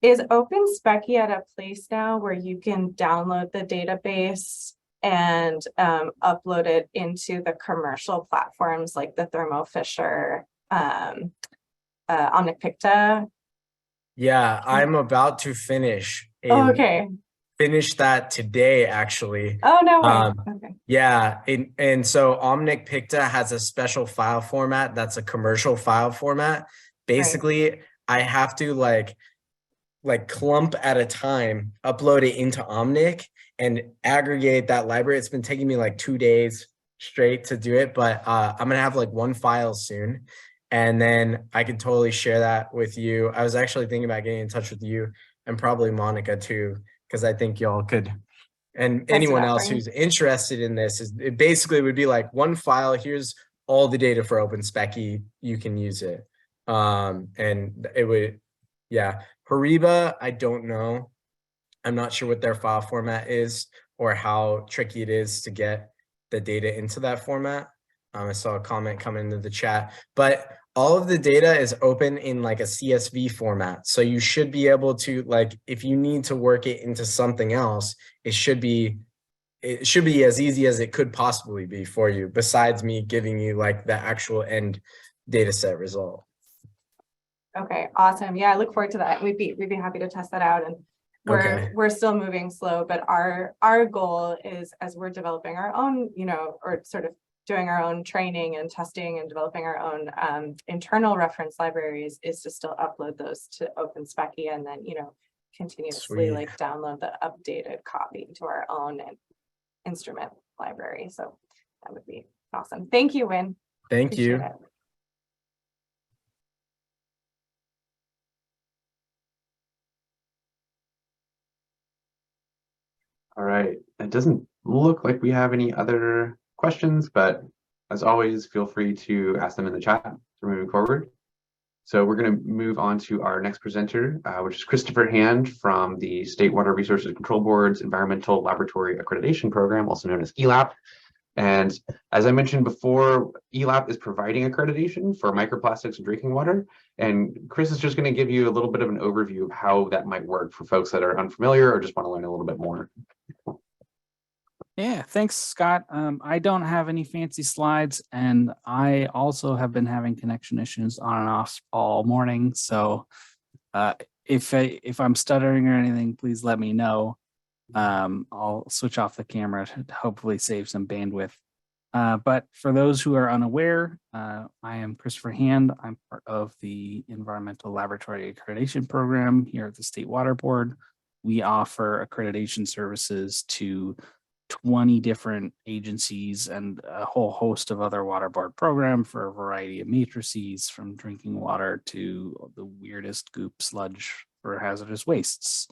Is OpenSpeccy at a place now where you can download the database and upload it into the commercial platforms like the Thermo Fisher, OmnicPicta? Yeah, I'm about to finish. Finish that today, actually. Oh, no way. Okay. Yeah, and so OmnicPicta has a special file format that's a commercial file format. Basically, I have to like clump at a time, upload it into Omnic and aggregate that library. It's been taking me like 2 days straight to do it, but I'm gonna have like one file soon. And then I can totally share that with you. I was actually thinking about getting in touch with you and probably Monica too, because I think y'all could, and anyone else who's interested in this, it basically would be like one file. Here's all the data for OpenSpeccy. You can use it. And it would, yeah. Hariba, I don't know. I'm not sure what their file format is or how tricky it is to get the data into that format. I saw a comment come into the chat, but all of the data is open in like a CSV format. So you should be able to, like, if you need to work it into something else, it should be as easy as it could possibly be for you, besides me giving you like the actual end data set result. Okay, awesome. Yeah, I look forward to that. We'd be happy to test that out. And we're still moving slow, but our goal is, as we're developing our own, or sort of doing our own training and testing and developing our own internal reference libraries, is to still upload those to OpenSpeccy and then, continuously like download the updated copy to our own instrument library. So that would be awesome. Thank you, Wynn. Thank you. All right, it doesn't look like we have any other questions, but as always, feel free to ask them in the chat for moving forward. So we're going to move on to our next presenter, which is Christopher Hand from the State Water Resources Control Board's Environmental Laboratory Accreditation Program, also known as ELAP. And as I mentioned before, ELAP is providing accreditation for microplastics in drinking water. And Chris is just going to give you a little bit of an overview of how that might work for folks that are unfamiliar or just want to learn a little bit more. Yeah, thanks, Scott. I don't have any fancy slides, and I also have been having connection issues on and off all morning. So if I'm stuttering or anything, please let me know. I'll switch off the camera to hopefully save some bandwidth. But for those who are unaware, I am Christopher Hand. I'm part of the Environmental Laboratory Accreditation Program here at the State Water Board. We offer accreditation services to 20 different agencies and a whole host of other water board programs for a variety of matrices, from drinking water to the weirdest goop sludge for hazardous wastes.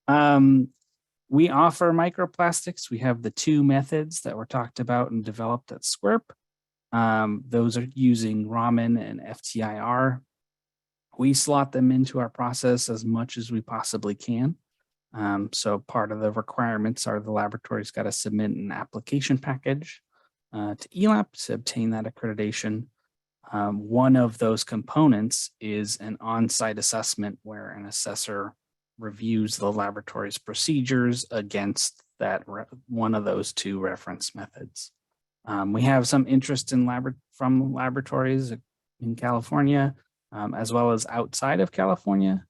We offer microplastics. We have the two methods that were talked about and developed at SWRP. Those are using Raman and FTIR. We slot them into our process as much as we possibly can. So part of the requirements are the laboratory's got to submit an application package to ELAP to obtain that accreditation. One of those components is an on-site assessment where an assessor reviews the laboratory's procedures against that one of those two reference methods. We have some interest in from laboratories in California, as well as outside of California.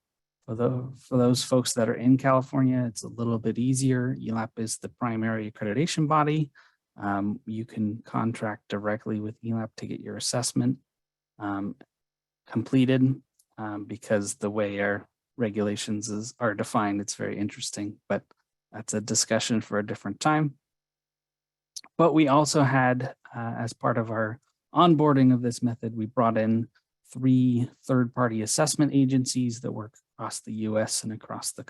For those folks that are in California, it's a little bit easier. ELAP is the primary accreditation body. You can contract directly with ELAP to get your assessment completed, because the way our regulations are defined, it's very interesting, but that's a discussion for a different time. But we also had, as part of our onboarding of this method, we brought in 3 third-party assessment agencies that work across the US and across the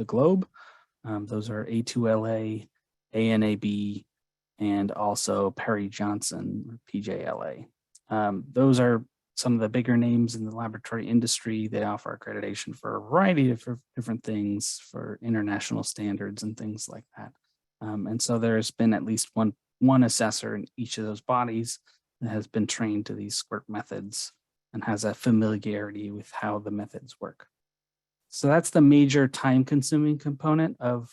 globe. Those are A2LA, ANAB, and also Perry Johnson, or PJLA. Those are some of the bigger names in the laboratory industry. They offer accreditation for a variety of different things, for international standards and things like that. And so there's been at least one assessor in each of those bodies that has been trained to these squirt methods and has a familiarity with how the methods work. So that's the major time-consuming component of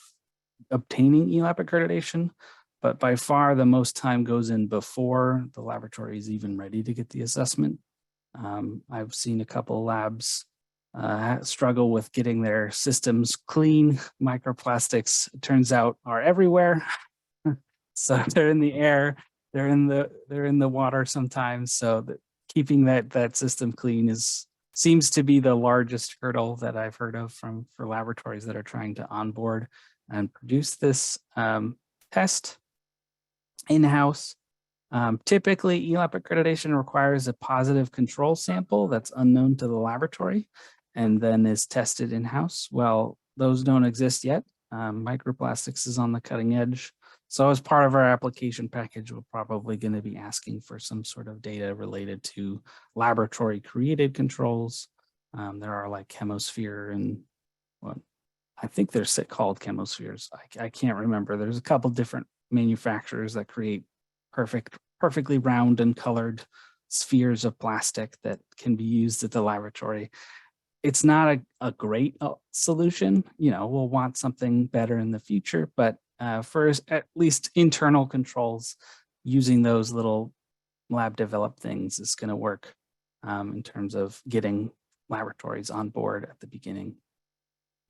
obtaining ELAP accreditation, but by far the most time goes in before the laboratory is even ready to get the assessment. I've seen a couple of labs struggle with getting their systems clean. Microplastics, it turns out, are everywhere. So they're in the air, they're in the water sometimes. So keeping that system clean seems to be the largest hurdle that I've heard of for laboratories that are trying to onboard and produce this test in-house. Typically, ELAP accreditation requires a positive control sample that's unknown to the laboratory and then is tested in-house. Well, those don't exist yet. Microplastics is on the cutting edge. So as part of our application package, we're probably going to be asking for some sort of data related to laboratory created controls. There are like chemosphere and what I think they're called chemospheres. I can't remember. There's a couple different manufacturers that create perfectly round and colored spheres of plastic that can be used at the laboratory. It's not a great solution. We'll want something better in the future, but for at least internal controls, using those little lab developed things is going to work in terms of getting laboratories on board at the beginning.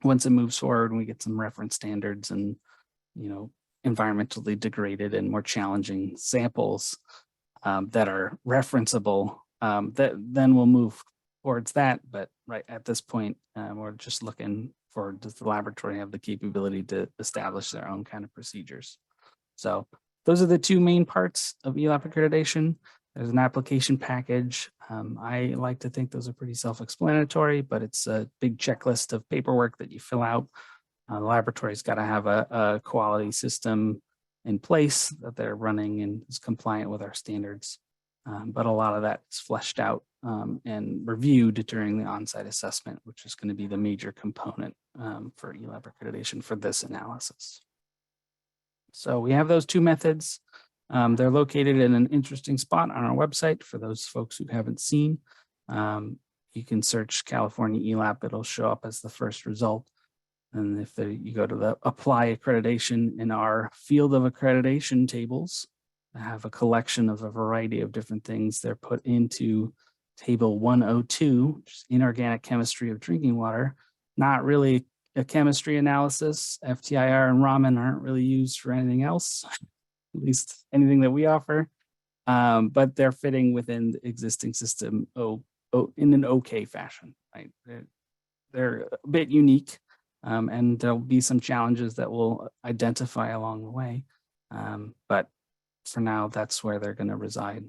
Once it moves forward and we get some reference standards and, environmentally degraded and more challenging samples that are referenceable, then we'll move towards that. But right at this point, we're just looking for, does the laboratory have the capability to establish their own kind of procedures? So those are the 2 main parts of ELAP accreditation. There's an application package. I like to think those are pretty self-explanatory, but it's a big checklist of paperwork that you fill out. The laboratory's got to have a quality system in place that they're running and is compliant with our standards. But a lot of that is fleshed out and reviewed during the on-site assessment, which is going to be the major component for ELAP accreditation for this analysis. So we have those 2 methods. They're located in an interesting spot on our website for those folks who haven't seen. You can search California ELAP, it'll show up as the first result. And if you go to the apply accreditation in our field of accreditation tables, I have a collection of a variety of different things. They're put into table 102, which is inorganic chemistry of drinking water. Not really a chemistry analysis. FTIR and Raman aren't really used for anything else, at least anything that we offer. But they're fitting within the existing system in an okay fashion. Right? They're a bit unique. And there'll be some challenges that we'll identify along the way. But for now, that's where they're going to reside.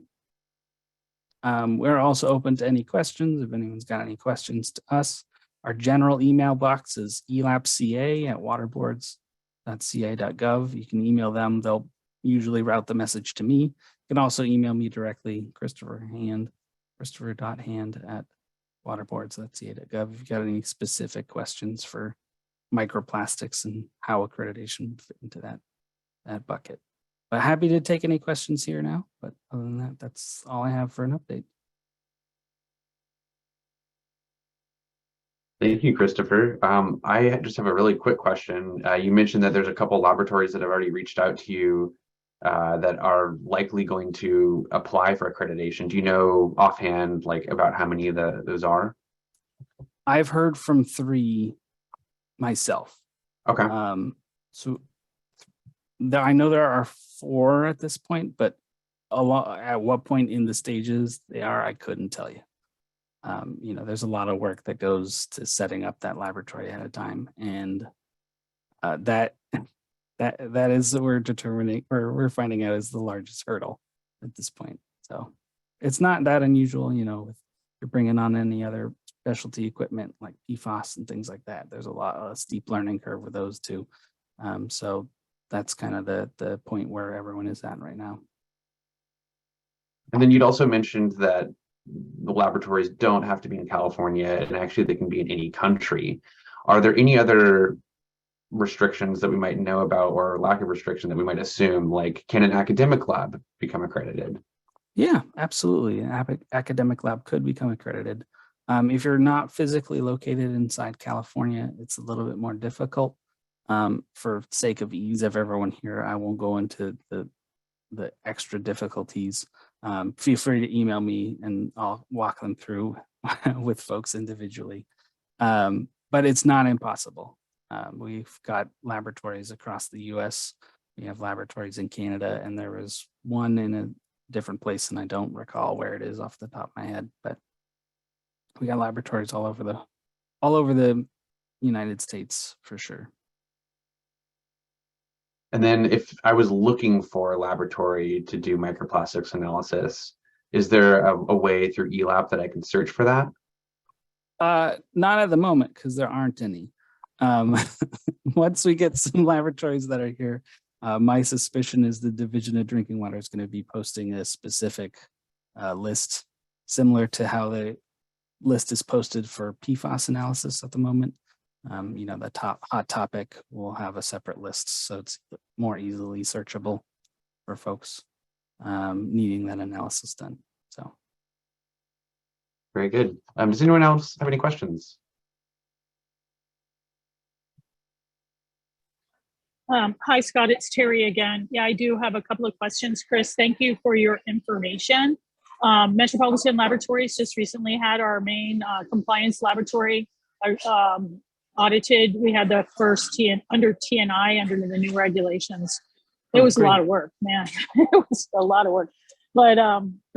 We're also open to any questions. If anyone's got any questions to us, our general email box is elapca@waterboards.ca.gov. You can email them. They'll usually route the message to me. You can also email me directly, christopher.hand@waterboards.ca.gov. If you've got any specific questions for microplastics and how accreditation would fit into that bucket. But happy to take any questions here now. But other than that, that's all I have for an update. Thank you, Christopher. I just have a really quick question. You mentioned that there's a couple laboratories that have already reached out to you that are likely going to apply for accreditation. Do you know offhand, like, about how many of those are? I've heard from 3 myself. Okay. So I know there are 4 at this point, but at what point in the stages they are, I couldn't tell you. You know, there's a lot of work that goes to setting up that laboratory ahead of time, and that is what we're finding out is the largest hurdle at this point. So it's not that unusual, you know, if you're bringing on any other specialty equipment like PFAS and things like that. There's a steep learning curve with those too. So that's kind of the point where everyone is at right now. And then you'd also mentioned that the laboratories don't have to be in California, and actually they can be in any country. Are there any other restrictions that we might know about, or lack of restriction that we might assume, like can an academic lab become accredited? Yeah, absolutely. An academic lab could become accredited. If you're not physically located inside California, it's a little bit more difficult. For sake of ease of everyone here, I won't go into the extra difficulties. Feel free to email me and I'll walk them through with folks individually. But it's not impossible. We've got laboratories across the US. We have laboratories in Canada, and there was one in a different place, and I don't recall where it is off the top of my head, but we got laboratories all over the United States for sure. And then if I was looking for a laboratory to do microplastics analysis, is there a way through ELAP that I can search for that? Not at the moment, because there aren't any. Once we get some laboratories that are here, my suspicion is the Division of Drinking Water is going to be posting a specific list, similar to how the list is posted for PFAS analysis at the moment. You know, the top hot topic will have a separate list, so it's more easily searchable for folks needing that analysis done. So, very good. Does anyone else have any questions? Hi, Scott, it's Terry again. Yeah, I do have a couple of questions. Chris, thank you for your information. Metropolitan Laboratories just recently had our main compliance laboratory audited. We had the first under TNI under the new regulations. It was a lot of work, man. It was a lot of work. But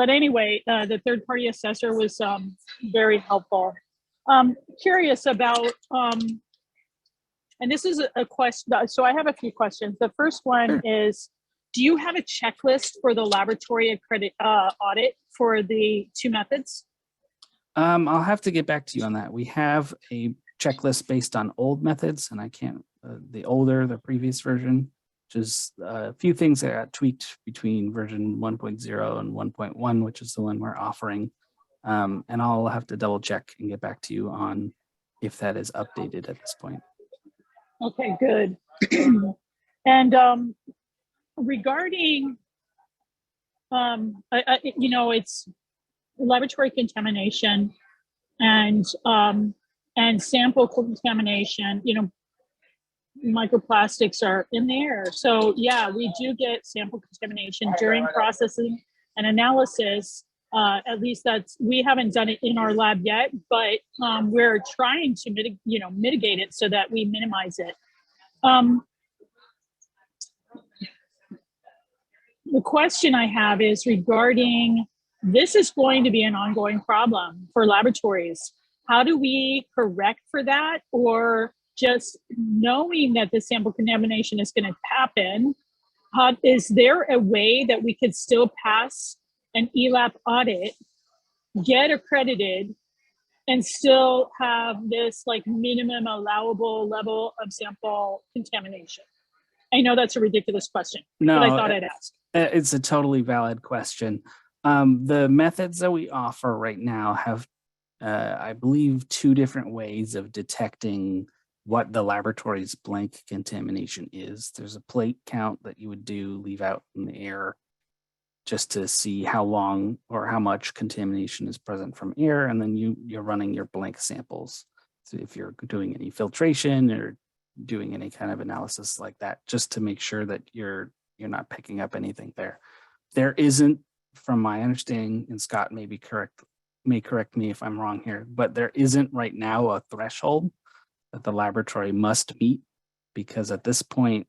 anyway, the third-party assessor was very helpful. Curious about, and this is a question, so I have a few questions. The first one is, do you have a checklist for the laboratory audit for the 2 methods? I'll have to get back to you on that. We have a checklist based on old methods, and I can't, the previous version, which is a few things that got tweaked between version 1.0 and 1.1, which is the one we're offering. And I'll have to double check and get back to you on if that is updated at this point. Okay, good. And regarding, you know, it's laboratory contamination and sample contamination. You know, microplastics are in the air. So yeah, we do get sample contamination during processing and analysis. At least we haven't done it in our lab yet, but we're trying to mitigate it so that we minimize it. The question I have is regarding, this is going to be an ongoing problem for laboratories. How do we correct for that? Or just knowing that the sample contamination is going to happen, is there a way that we could still pass an ELAP audit, get accredited, and still have this like minimum allowable level of sample contamination? I know that's a ridiculous question, but I thought I'd ask. It's a totally valid question. The methods that we offer right now have, I believe, 2 different ways of detecting what the laboratory's blank contamination is. There's a plate count that you would leave out in the air, just to see how long or how much contamination is present from air, and then you're running your blank samples. if you're doing any filtration or doing any kind of analysis like that, just to make sure that you're not picking up anything there. There isn't, from my understanding, and Scott may correct me if I'm wrong here, but there isn't right now a threshold that the laboratory must meet, because at this point,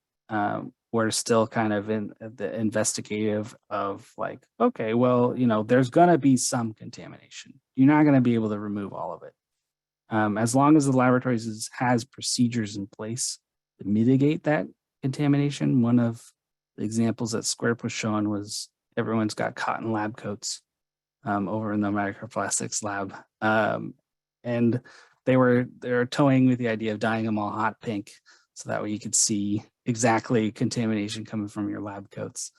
we're still kind of in the investigative of like, okay, well, there's going to be some contamination. You're not going to be able to remove all of it. As long as the laboratory has procedures in place to mitigate that contamination. One of the examples that Square was showing was everyone's got cotton lab coats over in the microplastics lab. And they were toying with the idea of dyeing them all hot pink, so that way you could see exactly contamination coming from your lab coats.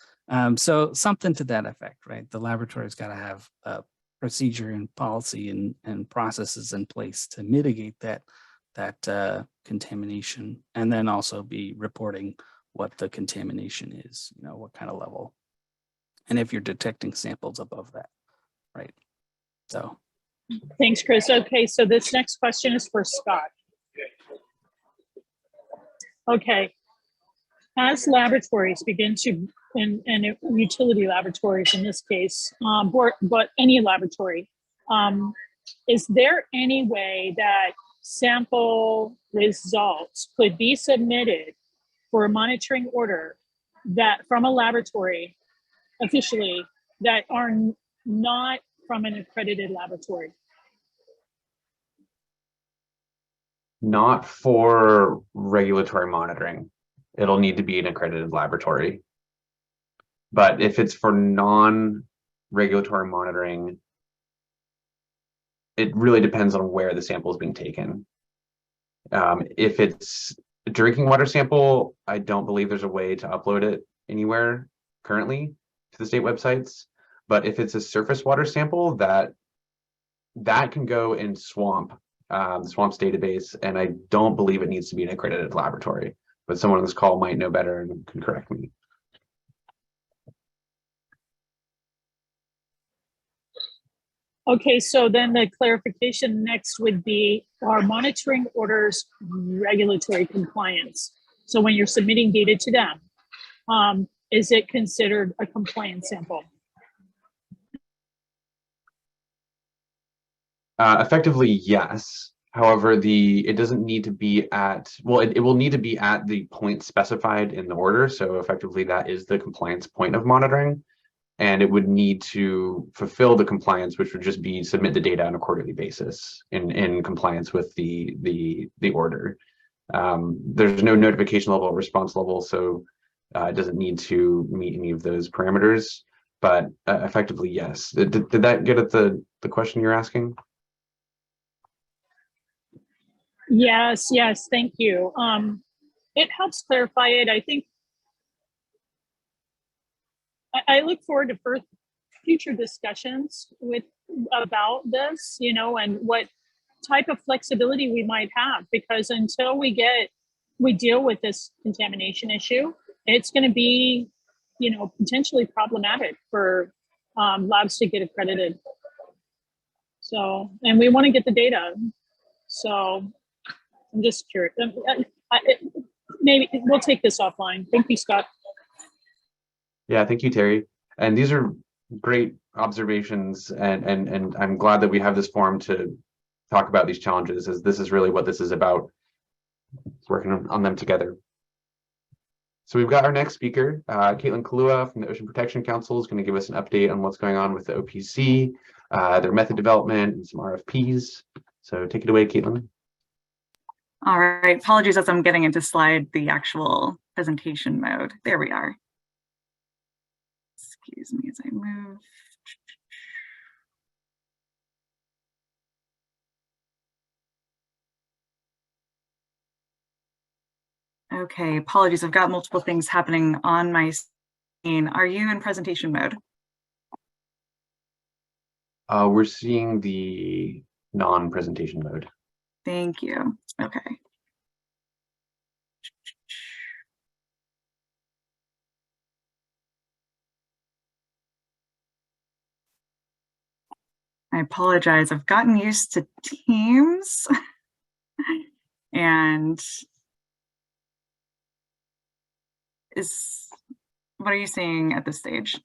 So something to that effect, right? The laboratory's got to have a procedure and policy and processes in place to mitigate that contamination, and then also be reporting what the contamination is, what kind of level, and if you're detecting samples above that, right? So. Thanks, Chris. Okay, so this next question is for Scott. Okay, as laboratories begin to, and utility laboratories in this case, but any laboratory, is there any way that sample results could be submitted for a monitoring order that from a laboratory officially that are not from an accredited laboratory? Not for regulatory monitoring. It'll need to be an accredited laboratory. But if it's for non-regulatory monitoring, it really depends on where the sample is being taken. If it's a drinking water sample, I don't believe there's a way to upload it anywhere currently to the state websites. But if it's a surface water sample, that can go in SWAMP, the SWAMP's database, and I don't believe it needs to be an accredited laboratory. But someone on this call might know better and can correct me. Okay, so then the clarification next would be, are monitoring orders regulatory compliance? So when you're submitting data to them, is it considered a compliance sample? Effectively, yes. However, it doesn't need to be at, well, it will need to be at the point specified in the order. So effectively, that is the compliance point of monitoring. And it would need to fulfill the compliance, which would just be submit the data on a quarterly basis in compliance with the order. There's no notification level or response level, so it doesn't need to meet any of those parameters. But effectively, yes. Did that get at the question you're asking? Yes, thank you. It helps clarify it. I think I look forward to future discussions about this, and what type of flexibility we might have, because until we deal with this contamination issue, it's going to be, potentially problematic for labs to get accredited. So, and we want to get the data. So I'm just curious. Maybe we'll take this offline. Thank you, Scott. Yeah, thank you, Terry. And these are great observations, and I'm glad that we have this forum to talk about these challenges, as this is really what this is about, working on them together. So we've got our next speaker, Caitlin Kalua from the Ocean Protection Council, is going to give us an update on what's going on with the OPC, their method development, and some RFPs. So take it away, Caitlin. All right, apologies as I'm getting into the actual presentation mode. There we are. Excuse me as I move. Okay, apologies. I've got multiple things happening on my screen. Are you in presentation mode? We're seeing the non-presentation mode. Thank you. Okay. I apologize. I've gotten used to Teams. And what are you seeing at this stage?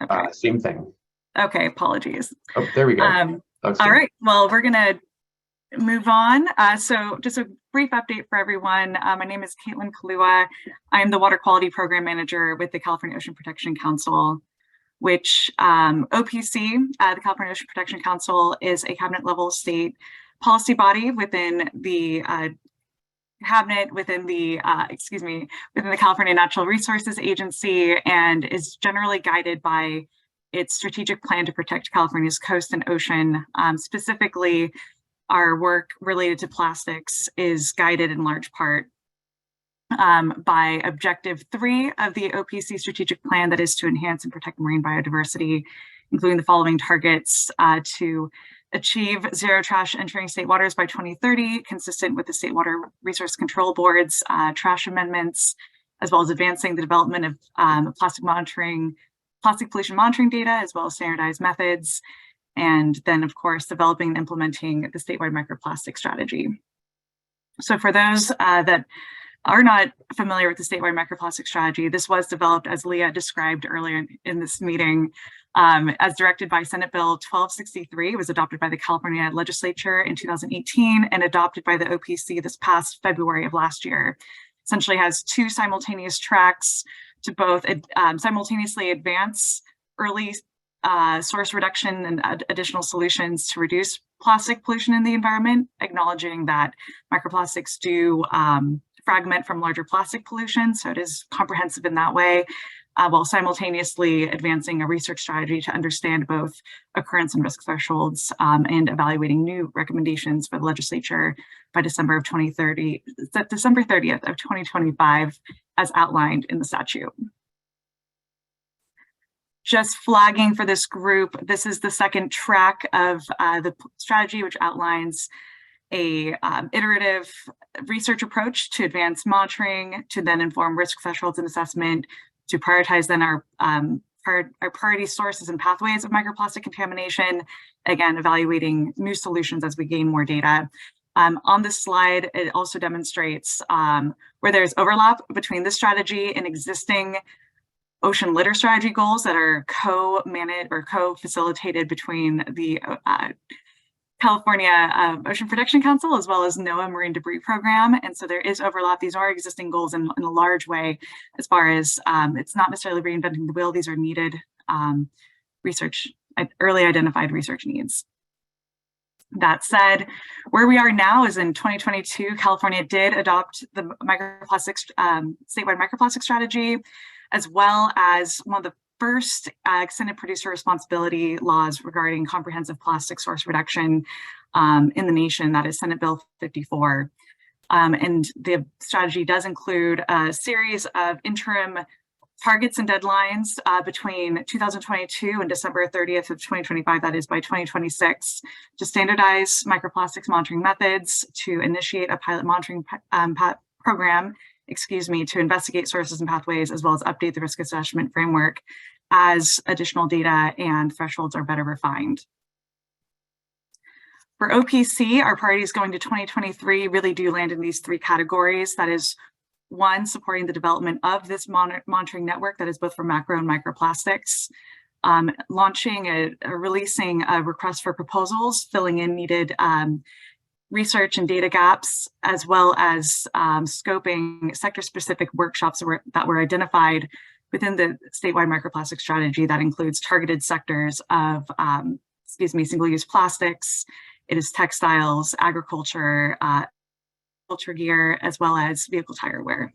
Okay. Same thing. Okay, apologies. Oh, there we go. All right, well, we're gonna move on. So just a brief update for everyone. My name is Caitlin Kalua. I'm the Water Quality Program Manager with the California Ocean Protection Council, which OPC, the California Ocean Protection Council, is a cabinet level state policy body within the cabinet, within the California Natural Resources Agency, and is generally guided by its strategic plan to protect California's coast and ocean. Specifically, our work related to plastics is guided in large part by Objective 3 of the OPC strategic plan, that is to enhance and protect marine biodiversity, including the following targets: to achieve zero trash entering state waters by 2030, consistent with the State Water Resource Control Board's trash amendments, as well as advancing the development of plastic pollution monitoring data, as well as standardized methods. And then, of course, developing and implementing the statewide microplastic strategy. So for those that are not familiar with the statewide microplastic strategy, this was developed, as Leah described earlier in this meeting, as directed by Senate Bill 1263. It was adopted by the California legislature in 2018 and adopted by the OPC this past February of last year. Essentially has two simultaneous tracks to both simultaneously advance early source reduction and additional solutions to reduce plastic pollution in the environment, acknowledging that microplastics do fragment from larger plastic pollution, so it is comprehensive in that way, while simultaneously advancing a research strategy to understand both occurrence and risk thresholds, and evaluating new recommendations for the legislature by December 30th of 2025, as outlined in the statute. Just flagging for this group, this is the second track of the strategy, which outlines a iterative research approach to advance monitoring, to then inform risk thresholds and assessment, to prioritize then our priority sources and pathways of microplastic contamination, again, evaluating new solutions as we gain more data. On this slide, it also demonstrates where there's overlap between this strategy and existing ocean litter strategy goals that are co-managed or co-facilitated between the California Ocean Protection Council, as well as NOAA Marine Debris Program. And so there is overlap. These are existing goals in a large way, as far as it's not necessarily reinventing the wheel. These are needed early identified research needs. That said, where we are now is in 2022, California did adopt the statewide microplastic strategy, as well as one of the first extended producer responsibility laws regarding comprehensive plastic source reduction in the nation, that is Senate Bill 54. And the strategy does include a series of interim targets and deadlines between 2022 and December 30th of 2025, that is by 2026, to standardize microplastics monitoring methods, to initiate a pilot monitoring program, to investigate sources and pathways, as well as update the risk assessment framework as additional data and thresholds are better refined. For OPC, our priorities going to 2023 really do land in these three categories. That is, one, supporting the development of this monitoring network that is both for macro and microplastics, launching releasing a request for proposals, filling in needed research and data gaps, as well as scoping sector-specific workshops that were identified within the statewide microplastic strategy. That includes targeted sectors of, single-use plastics, it is textiles, agriculture, culture gear, as well as vehicle tire wear.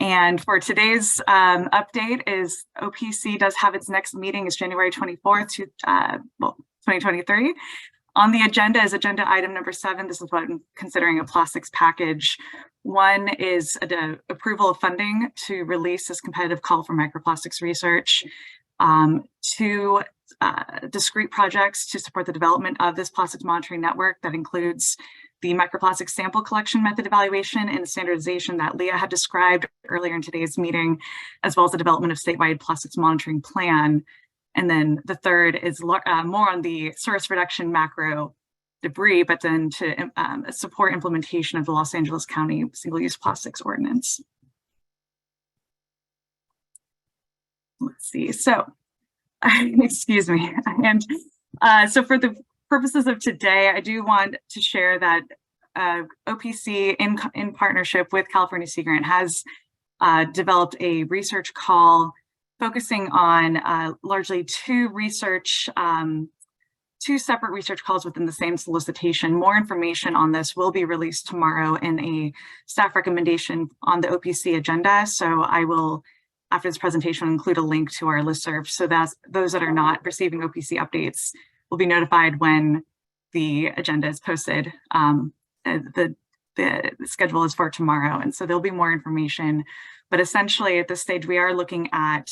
And for today's update is OPC does have its next meeting is January 24th, 2023. On the agenda is agenda item number 7. This is what I'm considering a plastics package. One is the approval of funding to release this competitive call for microplastics research. 2 discrete projects to support the development of this plastics monitoring network that includes the microplastic sample collection method evaluation and standardization that Leah had described earlier in today's meeting, as well as the development of statewide plastics monitoring plan. And then the third is more on the source reduction macro debris, but then to support implementation of the Los Angeles County single-use plastics ordinance. Let's see, so, excuse me. And so for the purposes of today, I do want to share that OPC in partnership with California Sea Grant has developed a research call focusing on largely two separate research calls within the same solicitation. More information on this will be released tomorrow in a staff recommendation on the OPC agenda. So I will, after this presentation, include a link to our listserv so that those that are not receiving OPC updates will be notified when the agenda is posted. The schedule is for tomorrow, and so there'll be more information. But essentially at this stage, we are looking at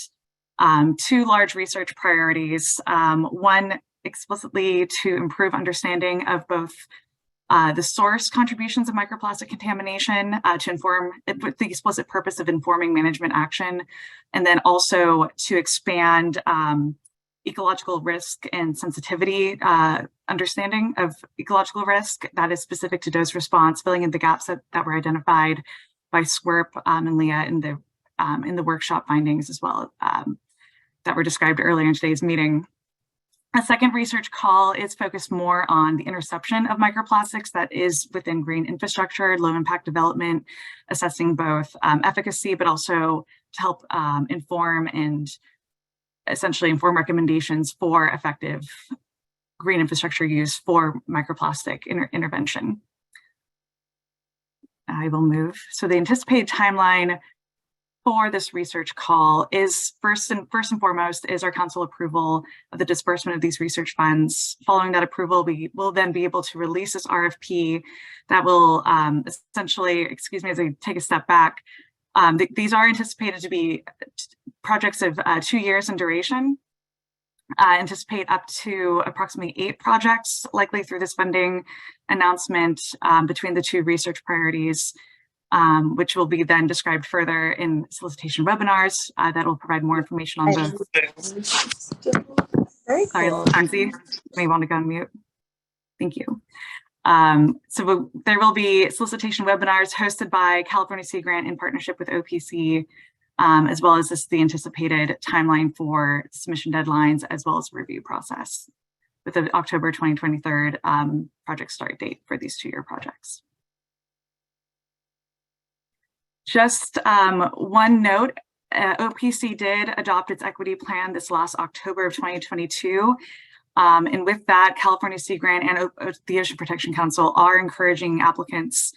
two large research priorities. One explicitly to improve understanding of both the source contributions of microplastic contamination to inform, with the explicit purpose of informing management action, and then also to expand ecological risk and sensitivity understanding of ecological risk that is specific to dose response, filling in the gaps that were identified by SWRP and Leah in the workshop findings as well that were described earlier in today's meeting. A second research call is focused more on the interception of microplastics that is within green infrastructure, low impact development, assessing both efficacy, but also to help inform and essentially inform recommendations for effective green infrastructure use for microplastic intervention. I will move. So the anticipated timeline for this research call is first and foremost is our council approval of the disbursement of these research funds. Following that approval, we will then be able to release this RFP that will essentially, excuse me as I take a step back, these are anticipated to be projects of 2 years in duration. Anticipate up to approximately 8 projects likely through this funding announcement between the two research priorities, which will be then described further in solicitation webinars that will provide more information on those. Sorry, Lindsay, you may want to go on mute. Thank you. So there will be solicitation webinars hosted by California Sea Grant in partnership with OPC, as well as the anticipated timeline for submission deadlines, as well as review process with the October 2023 project start date for these 2-year projects. Just one note, OPC did adopt its equity plan this last October of 2022. And with that, California Sea Grant and the Ocean Protection Council are encouraging applicants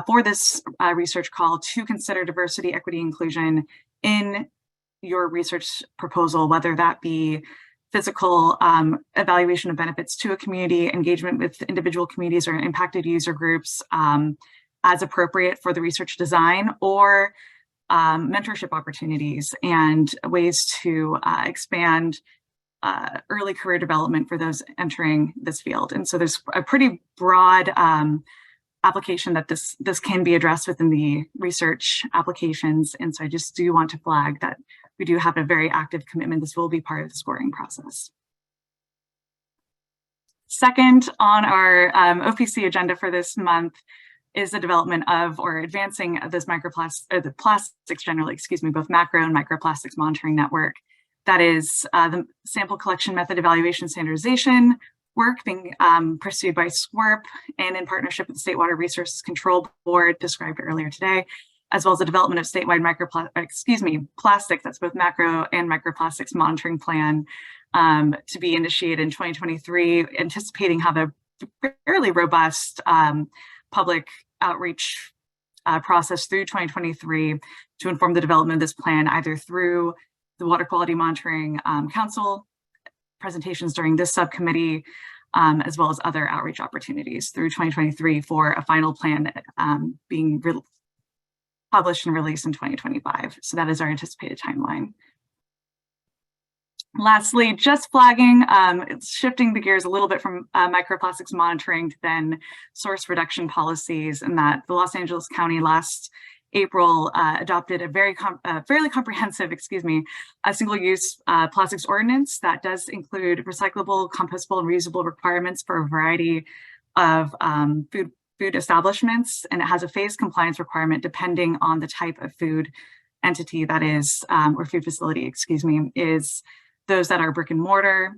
for this research call to consider diversity, equity, inclusion in your research proposal, whether that be physical evaluation of benefits to a community, engagement with individual communities or impacted user groups as appropriate for the research design, or mentorship opportunities and ways to expand early career development for those entering this field. And so there's a pretty broad application that this can be addressed within the research applications. And so I just do want to flag that we do have a very active commitment. This will be part of the scoring process. Second on our OPC agenda for this month is the development of or advancing of this the plastics generally, excuse me, both macro and microplastics monitoring network. That is the sample collection method evaluation standardization work being pursued by SWRP and in partnership with the State Water Resources Control Board described earlier today, as well as the development of statewide plastics, that's both macro and microplastics monitoring plan to be initiated in 2023, anticipating have a fairly robust public outreach process through 2023 to inform the development of this plan, either through the Water Quality Monitoring Council presentations during this subcommittee, as well as other outreach opportunities through 2023 for a final plan being published and released in 2025. So that is our anticipated timeline. Lastly, just flagging, it's shifting the gears a little bit from microplastics monitoring to then source reduction policies, and that the Los Angeles County last April, adopted a fairly comprehensive, a single-use plastics ordinance that does include recyclable, compostable, and reusable requirements for a variety of food establishments, and it has a phased compliance requirement depending on the type of food entity that is, or food facility, is those that are brick and mortar,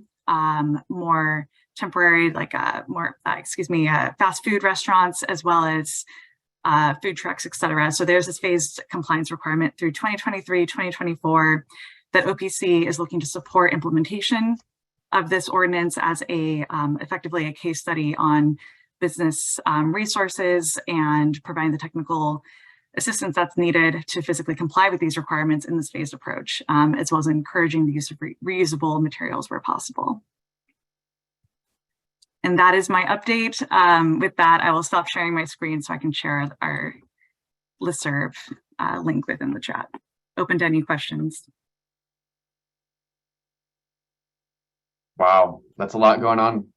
more temporary, like fast food restaurants, as well as food trucks, etc. So there's this phased compliance requirement through 2023, 2024 that OPC is looking to support implementation of this ordinance as a effectively a case study on business resources and providing the technical assistance that's needed to physically comply with these requirements in this phased approach, as well as encouraging the use of reusable materials where possible. And that is my update. With that, I will stop sharing my screen so I can share our listserv link within the chat. Open to any questions. Wow, that's a lot going on.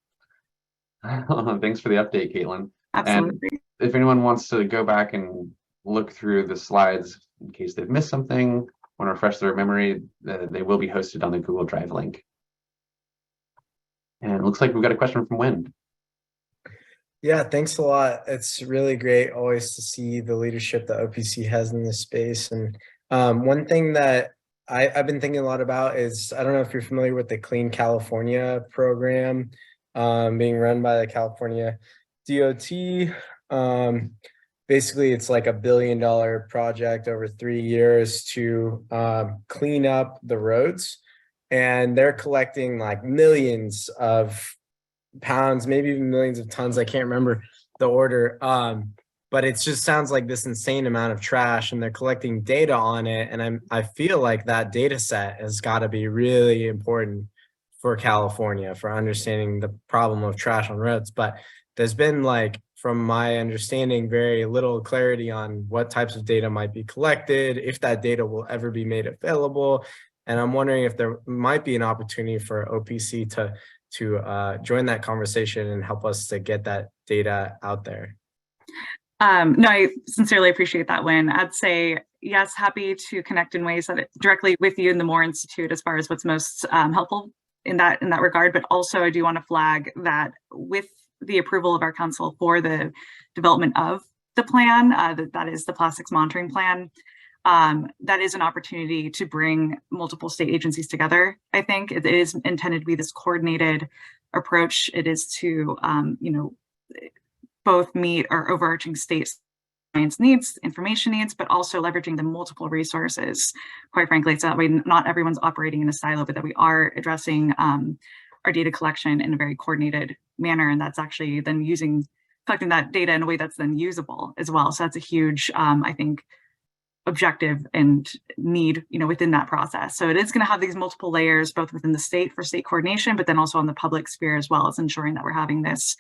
Thanks for the update, Caitlin. Absolutely. And if anyone wants to go back and look through the slides in case they've missed something, want to refresh their memory, they will be hosted on the Google Drive link. And it looks like we've got a question from Wind. Yeah, thanks a lot. It's really great always to see the leadership that OPC has in this space. And one thing that I've been thinking a lot about is, I don't know if you're familiar with the Clean California program being run by the California DOT. Basically, it's like $1 billion project over 3 years to clean up the roads. And they're collecting like millions of pounds, maybe even millions of tons. I can't remember the order. But it just sounds like this insane amount of trash, and they're collecting data on it. And I feel like that data set has got to be really important for California for understanding the problem of trash on roads. But there's been, like, from my understanding, very little clarity on what types of data might be collected, if that data will ever be made available. And I'm wondering if there might be an opportunity for OPC to join that conversation and help us to get that data out there. No, I sincerely appreciate that, Win. I'd say, yes, happy to connect in ways that directly with you and the Moore Institute as far as what's most helpful in that regard. But also, I do want to flag that with the approval of our council for the development of the plan, that is the plastics monitoring plan, that is an opportunity to bring multiple state agencies together. I think it is intended to be this coordinated approach. It is to, both meet our overarching state science needs, information needs, but also leveraging the multiple resources, quite frankly, so that way not everyone's operating in a silo, but that we are addressing our data collection in a very coordinated manner. And that's actually then collecting that data in a way that's then usable as well. So that's a huge, I think, objective and need, within that process. So it is going to have these multiple layers, both within the state for state coordination, but then also on the public sphere as well, as ensuring that we're having this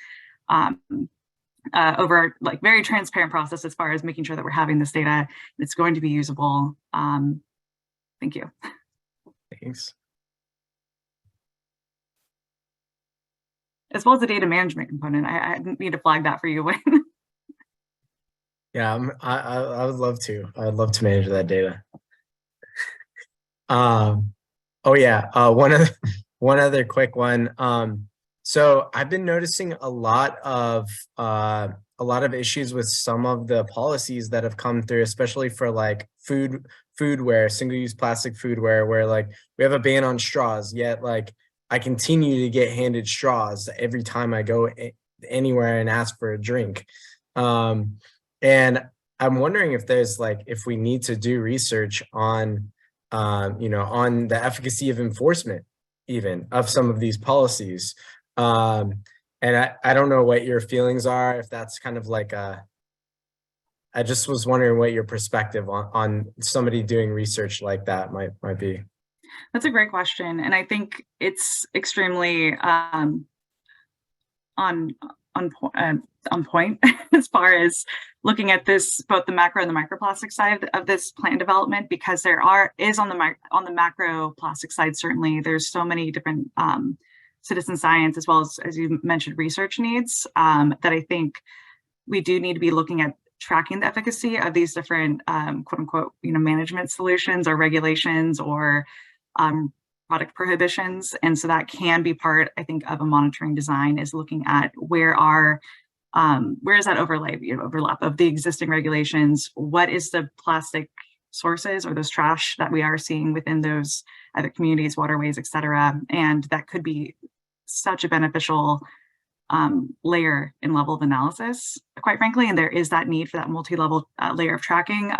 over like very transparent process as far as making sure that we're having this data that's going to be usable. Thank you. Thanks. As well as the data management component, I need to flag that for you, Wayne. Yeah, I would love to. I would love to manage that data. Oh yeah, one other quick one. So I've been noticing a lot of issues with some of the policies that have come through, especially for like foodware, single-use plastic foodware, where like we have a ban on straws, yet like I continue to get handed straws every time I go anywhere and ask for a drink. And I'm wondering if there's if we need to do research on, on the efficacy of enforcement, even of some of these policies. And I don't know what your feelings are, if that's kind of like I just was wondering what your perspective on somebody doing research like that might be. That's a great question. And I think it's extremely on point as far as looking at this, both the macro and the microplastic side of this plan development, because there is on the macro plastic side, certainly there's so many different citizen science, as well as you mentioned, research needs, that I think we do need to be looking at tracking the efficacy of these different quote unquote, management solutions or regulations or product prohibitions. And so that can be part, I think, of a monitoring design, is looking at where is that overlap of the existing regulations? What is the plastic sources or those trash that we are seeing within those other communities, waterways, et cetera? And that could be such a beneficial layer and level of analysis, quite frankly. And there is that need for that multi-level layer of tracking.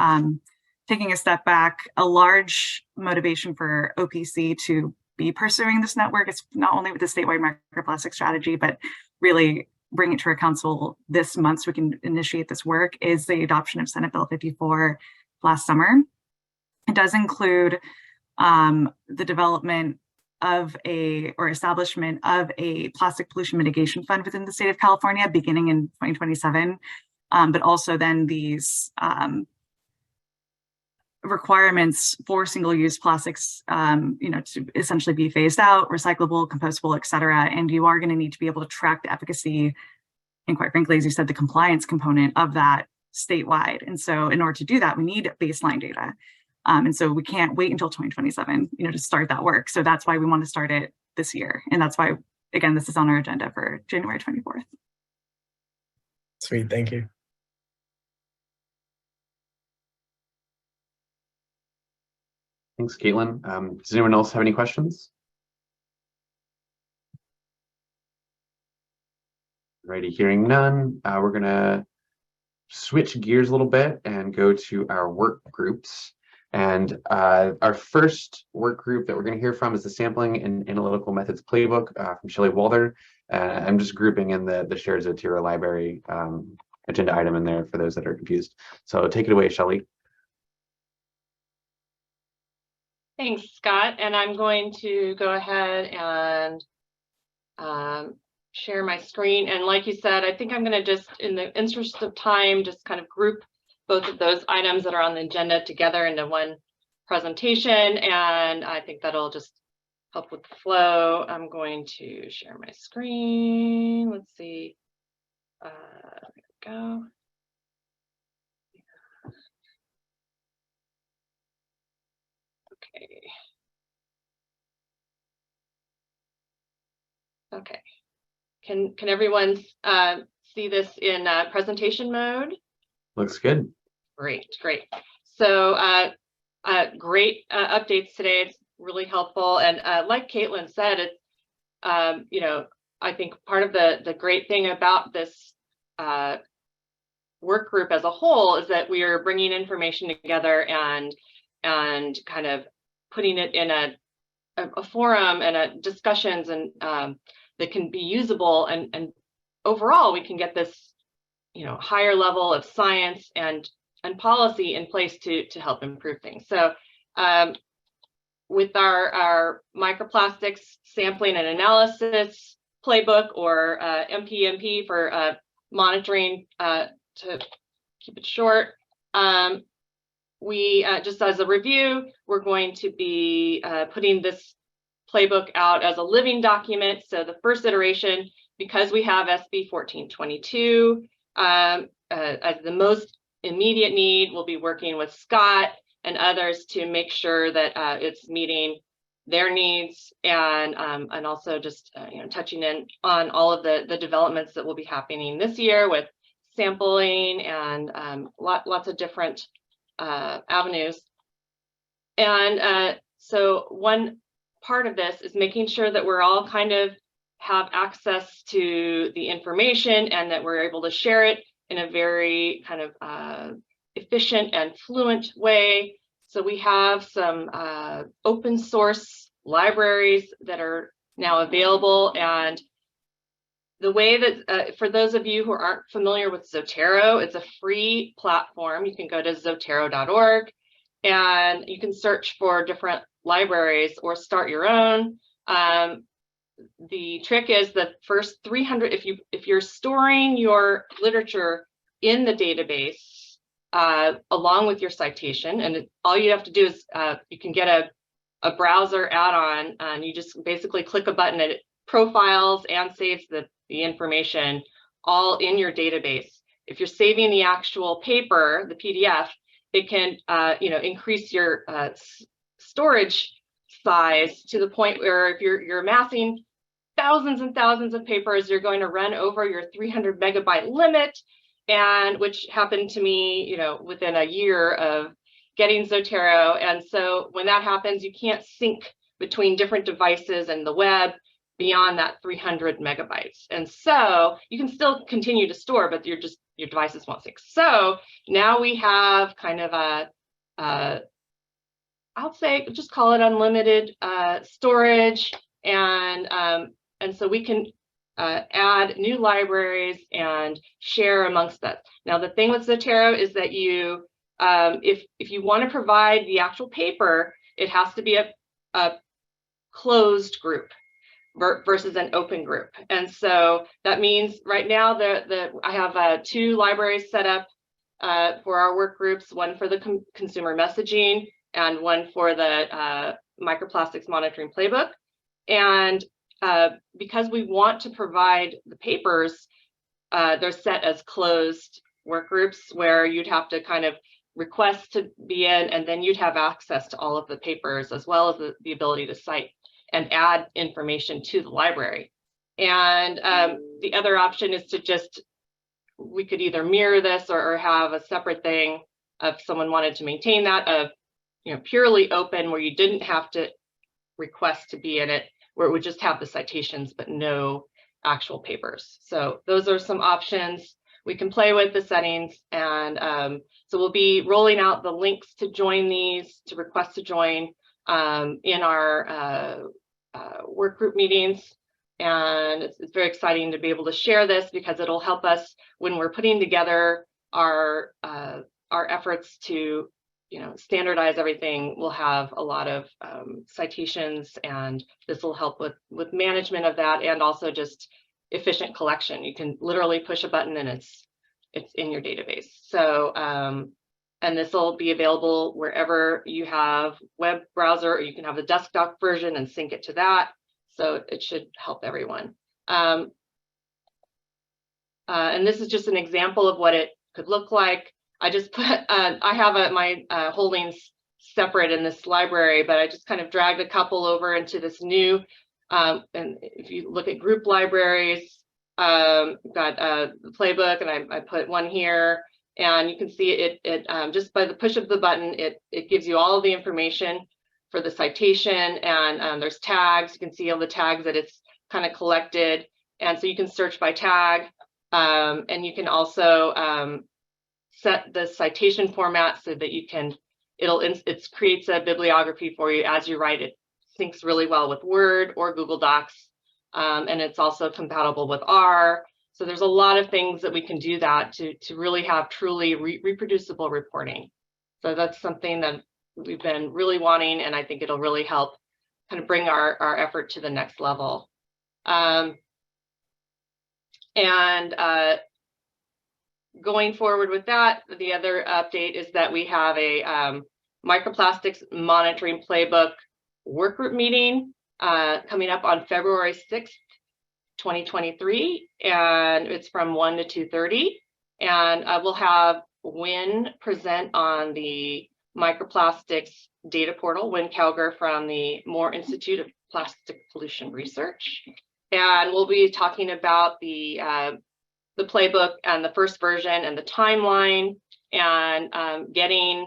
Taking a step back, a large motivation for OPC to be pursuing this network is not only with the statewide microplastic strategy, but really bring it to our council this month so we can initiate this work, is the adoption of Senate Bill 54 last summer. It does include the development of establishment of a plastic pollution mitigation fund within the state of California beginning in 2027, but also then these requirements for single-use plastics, to essentially be phased out, recyclable, compostable, et cetera. And you are going to need to be able to track the efficacy and, quite frankly, as you said, the compliance component of that statewide. And so in order to do that, we need baseline data. And so we can't wait until 2027, to start that work. So that's why we want to start it this year. And that's why, again, this is on our agenda for January 24th. Sweet, thank you. Thanks, Caitlin. Does anyone else have any questions? Alrighty, hearing none, we're gonna switch gears a little bit and go to our work groups. And our first work group that we're gonna hear from is the Sampling and Analytical Methods Playbook from Shelley Walder. I'm just grouping in the shared Zotero library agenda item in there for those that are confused. So take it away, Shelley. Thanks, Scott. And I'm going to go ahead and share my screen. And like you said, I think I'm going to just, in the interest of time, just kind of group both of those items that are on the agenda together into one presentation. And I think that'll just help with the flow. I'm going to share my screen. Let's see. There we go. Okay. Can everyone see this in presentation mode? Looks good. Great. So great updates today. It's really helpful. And like Caitlin said, it's I think part of the great thing about this work group as a whole is that we are bringing information together and kind of putting it in a forum and discussions and that can be usable, and overall we can get this higher level of science and policy in place to help improve things. So with our microplastics sampling and analysis playbook, or MPMP for monitoring, to keep it short, we just as a review, we're going to be putting this playbook out as a living document. So the first iteration, because we have SB 1422 as the most immediate need, we'll be working with Scott and others to make sure that it's meeting their needs, and also just touching in on all of the developments that will be happening this year with sampling and lots of different avenues. And so one part of this is making sure that we're all kind of have access to the information and that we're able to share it in a very kind of efficient and fluent way. So we have some open source libraries that are now available, and the way that for those of you who aren't familiar with Zotero, it's a free platform. You can go to zotero.org and you can search for different libraries or start your own. The trick is the first 300, if you're storing your literature in the database along with your citation, and all you have to do is you can get a browser add-on, and you just basically click a button and it profiles and saves the information all in your database. if you're saving the actual paper, the PDF, it can increase your storage size to the point where if you're amassing thousands and thousands of papers, you're going to run over your 300 megabyte limit, and which happened to me, within a year of getting Zotero. And so when that happens, you can't sync between different devices and the web beyond that 300 megabytes. And so you can still continue to store, but your devices won't sync. So now we have kind of I'll say, just call it unlimited storage. And so we can add new libraries and share amongst that. Now, the thing with Zotero is that you, if you want to provide the actual paper, it has to be a closed group versus an open group. And so that means right now I have 2 libraries set up for our work groups, one for the consumer messaging and one for the microplastics monitoring playbook. And because we want to provide the papers, they're set as closed work groups where you'd have to kind of request to be in, and then you'd have access to all of the papers as well as the ability to cite and add information to the library. And the other option is to we could either mirror this or have a separate thing if someone wanted to maintain that of, purely open where you didn't have to request to be in it, where it would just have the citations but no actual papers. So those are some options. We can play with the settings, and so we'll be rolling out the links to join these, to request to join in our work group meetings. And it's very exciting to be able to share this because it'll help us when we're putting together our efforts to standardize everything. We'll have a lot of citations, and this will help with management of that, and also just efficient collection. You can literally push a button and it's in your database. So and this will be available wherever you have web browser, or you can have the desktop version and sync it to that. So it should help everyone. And this is just an example of what it could look like. I just put, I have my holdings separate in this library, but I just kind of dragged a couple over into this new, and if you look at group libraries, got the playbook, and I put one here, and you can see it just by the push of the button, it gives you all of the information for the citation, and there's tags. You can see all the tags that it's kind of collected, and so you can search by tag, and you can also set the citation format so that you can, it creates a bibliography for you as you write. It syncs really well with Word or Google Docs, and it's also compatible with R. So there's a lot of things that we can do that to really have truly reproducible reporting. So that's something that we've been really wanting, and I think it'll really help kind of bring our effort to the next level. Going forward with that, the other update is that we have a microplastics monitoring playbook workgroup meeting coming up on February 6th, 2023, and it's from 1 to 2:30. And we'll have Wynn present on the microplastics data portal, Wynn Calger from the Moore Institute of Plastic Pollution Research. And we'll be talking about the playbook and the first version and the timeline, and getting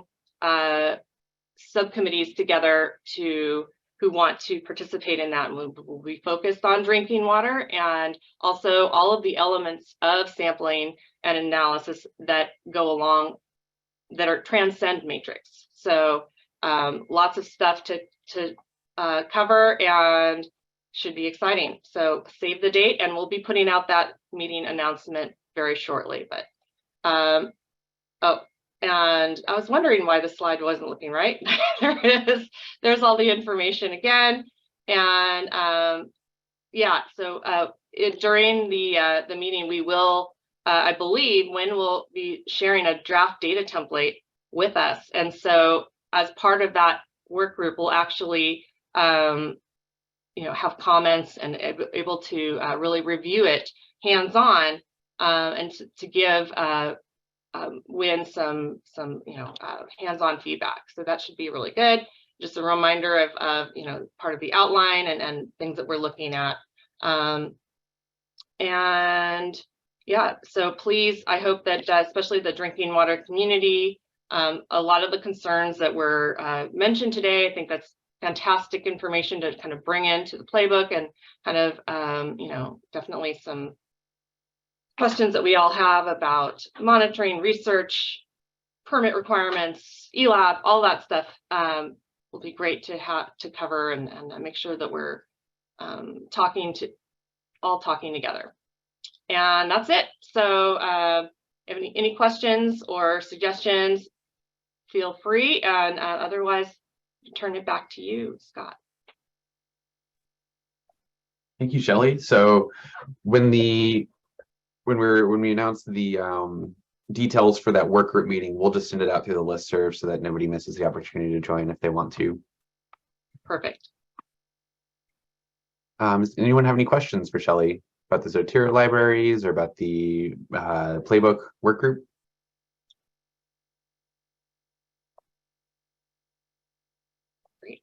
subcommittees together who want to participate in that. And we'll be focused on drinking water and also all of the elements of sampling and analysis that go along, that are transcend matrix. So lots of stuff to cover, and should be exciting. So save the date, and we'll be putting out that meeting announcement very shortly. But oh, and I was wondering why the slide wasn't looking right. There it is. There's all the information again. And yeah, so during the meeting, we will, I believe, Wynn will be sharing a draft data template with us. And so as part of that work group, we'll actually have comments and able to really review it hands-on and to give Win some hands-on feedback. So that should be really good. Just a reminder of part of the outline and things that we're looking at. And yeah, so please, I hope that especially the drinking water community, a lot of the concerns that were mentioned today, I think that's fantastic information to kind of bring into the playbook, and kind of, definitely some questions that we all have about monitoring, research, permit requirements, ELAB, all that stuff will be great to have to cover and make sure that we're talking together. And that's it. So if any questions or suggestions, feel free, and otherwise turn it back to you, Scott. Thank you, Shelley. So when we announce the details for that work group meeting, we'll just send it out through the listserv so that nobody misses the opportunity to join if they want to. Perfect. Does anyone have any questions for Shelley about the Zotero libraries or about the playbook work group? Great.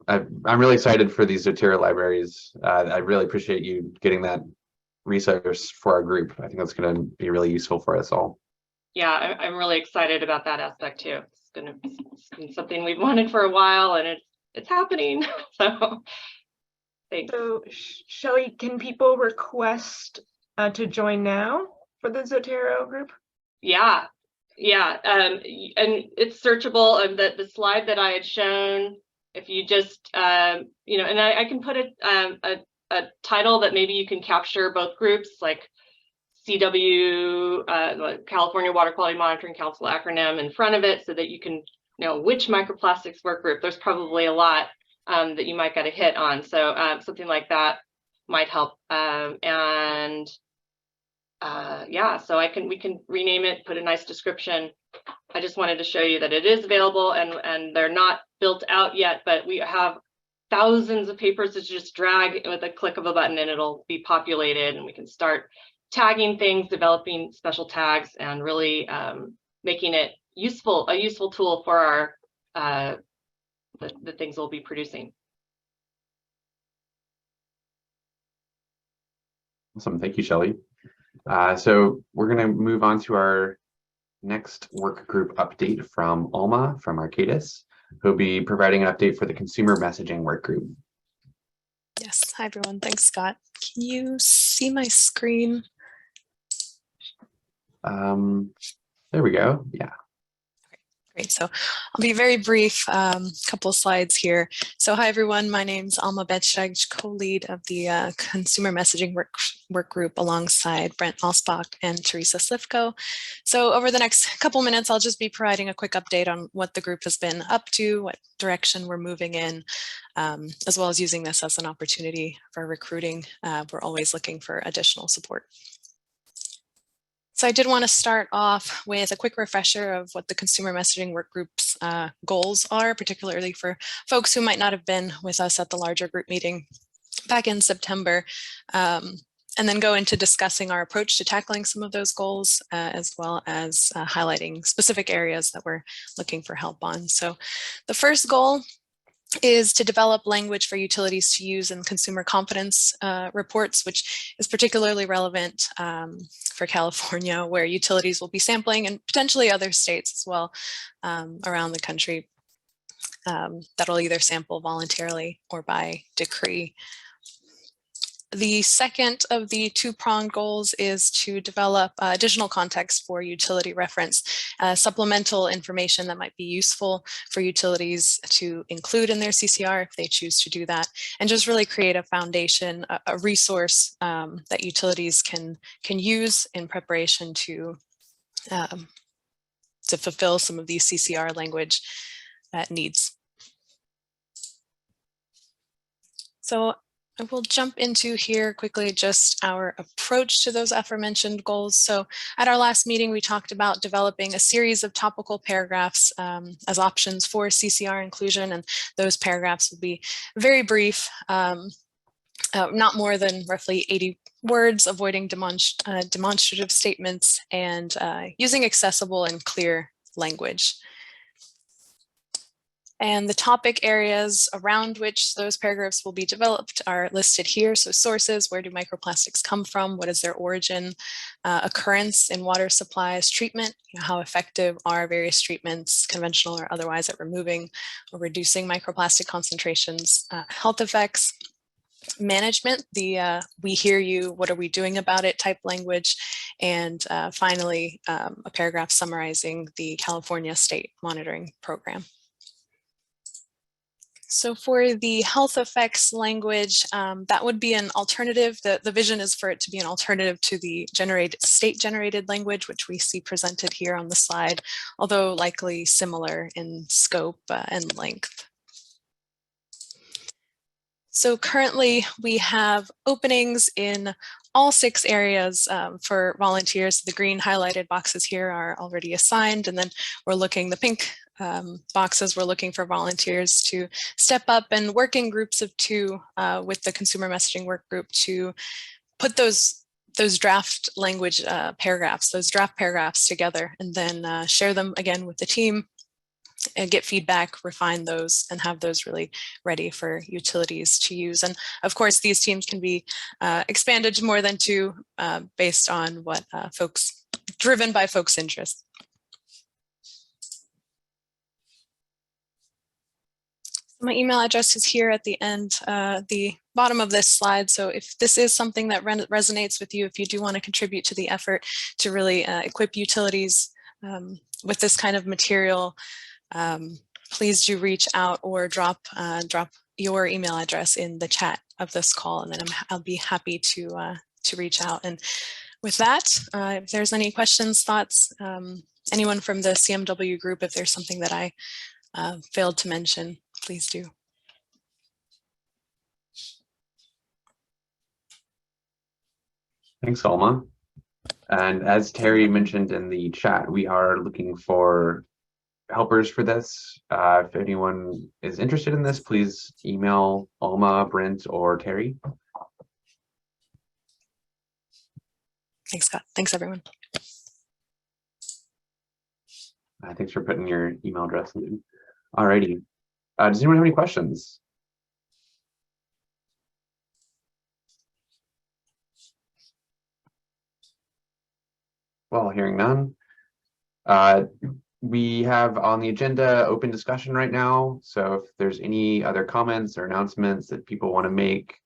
I'm really excited for these Zotero libraries. I really appreciate you getting that resource for our group. I think that's going to be really useful for us all. Yeah, I'm really excited about that aspect too. It's been something we've wanted for a while, and it's happening. So thanks. So Shelley, can people request to join now for the Zotero group? Yeah, and it's searchable. And the slide that I had shown, if you just and I can put a title that maybe you can capture both groups, like CW, California Water Quality Monitoring Council acronym in front of it, so that you can know which microplastics work group. There's probably a lot that you might get a hit on. So something like that might help. Yeah, so we can rename it, put a nice description. I just wanted to show you that it is available, and they're not built out yet, but we have thousands of papers to just drag with a click of a button, and it'll be populated, and we can start tagging things, developing special tags, and really making it a useful tool for our the things we'll be producing. Awesome, thank you, Shelley. So we're going to move on to our next work group update from Alma from Arcadis, who'll be providing an update for the consumer messaging work group. Yes, hi everyone. Thanks, Scott. Can you see my screen? There we go. Yeah. Great. So I'll be very brief, couple of slides here. So hi, everyone. My name's Alma Bedsteg, co-lead of the Consumer Messaging work group alongside Brent Alsbach and Teresa Slivko. So over the next couple minutes, I'll just be providing a quick update on what the group has been up to, what direction we're moving in, as well as using this as an opportunity for recruiting. We're always looking for additional support. So I did want to start off with a quick refresher of what the consumer messaging work group's goals are, particularly for folks who might not have been with us at the larger group meeting back in September, and then go into discussing our approach to tackling some of those goals, as well as highlighting specific areas that we're looking for help on. So the first goal is to develop language for utilities to use in consumer confidence reports, which is particularly relevant for California, where utilities will be sampling, and potentially other states as well around the country that'll either sample voluntarily or by decree. The second of the two-pronged goals is to develop additional context for utility reference, supplemental information that might be useful for utilities to include in their CCR if they choose to do that, and just really create a foundation, a resource that utilities can use in preparation to fulfill some of these CCR language needs. So I will jump into here quickly just our approach to those aforementioned goals. So at our last meeting, we talked about developing a series of topical paragraphs as options for CCR inclusion, and those paragraphs will be very brief, not more than roughly 80 words, avoiding demonstrative statements, and using accessible and clear language. And the topic areas around which those paragraphs will be developed are listed here. So sources, where do microplastics come from? What is their origin? Occurrence in water supplies, treatment, how effective are various treatments, conventional or otherwise, at removing or reducing microplastic concentrations, health effects, management, the we hear you, what are we doing about it type language, and finally, a paragraph summarizing the California State Monitoring Program. So for the health effects language, that would be an alternative. The vision is for it to be an alternative to the state-generated language, which we see presented here on the slide, although likely similar in scope and length. So currently we have openings in all 6 areas for volunteers. The green highlighted boxes here are already assigned, and then we're looking, the pink boxes, we're looking for volunteers to step up and work in groups of 2 with the consumer messaging work group to put those draft language paragraphs, those draft paragraphs together, and then share them again with the team and get feedback, refine those, and have those really ready for utilities to use. And of course, these teams can be expanded to more than 2 based on what driven by folks' interests. My email address is here at the end, the bottom of this slide. So if this is something that resonates with you, if you do want to contribute to the effort to really equip utilities with this kind of material, please do reach out or drop your email address in the chat of this call, and then I'll be happy to reach out. And with that, if there's any questions, thoughts, anyone from the CMW group, if there's something that I failed to mention, please do. Thanks, Alma. And as Terry mentioned in the chat, we are looking for helpers for this. If anyone is interested in this, please email Alma, Brent, or Terry. Thanks, Scott. Thanks, everyone. Thanks for putting your email address in. Alrighty. Does anyone have any questions? Well, hearing none. We have on the agenda open discussion right now. So if there's any other comments or announcements that people want to make,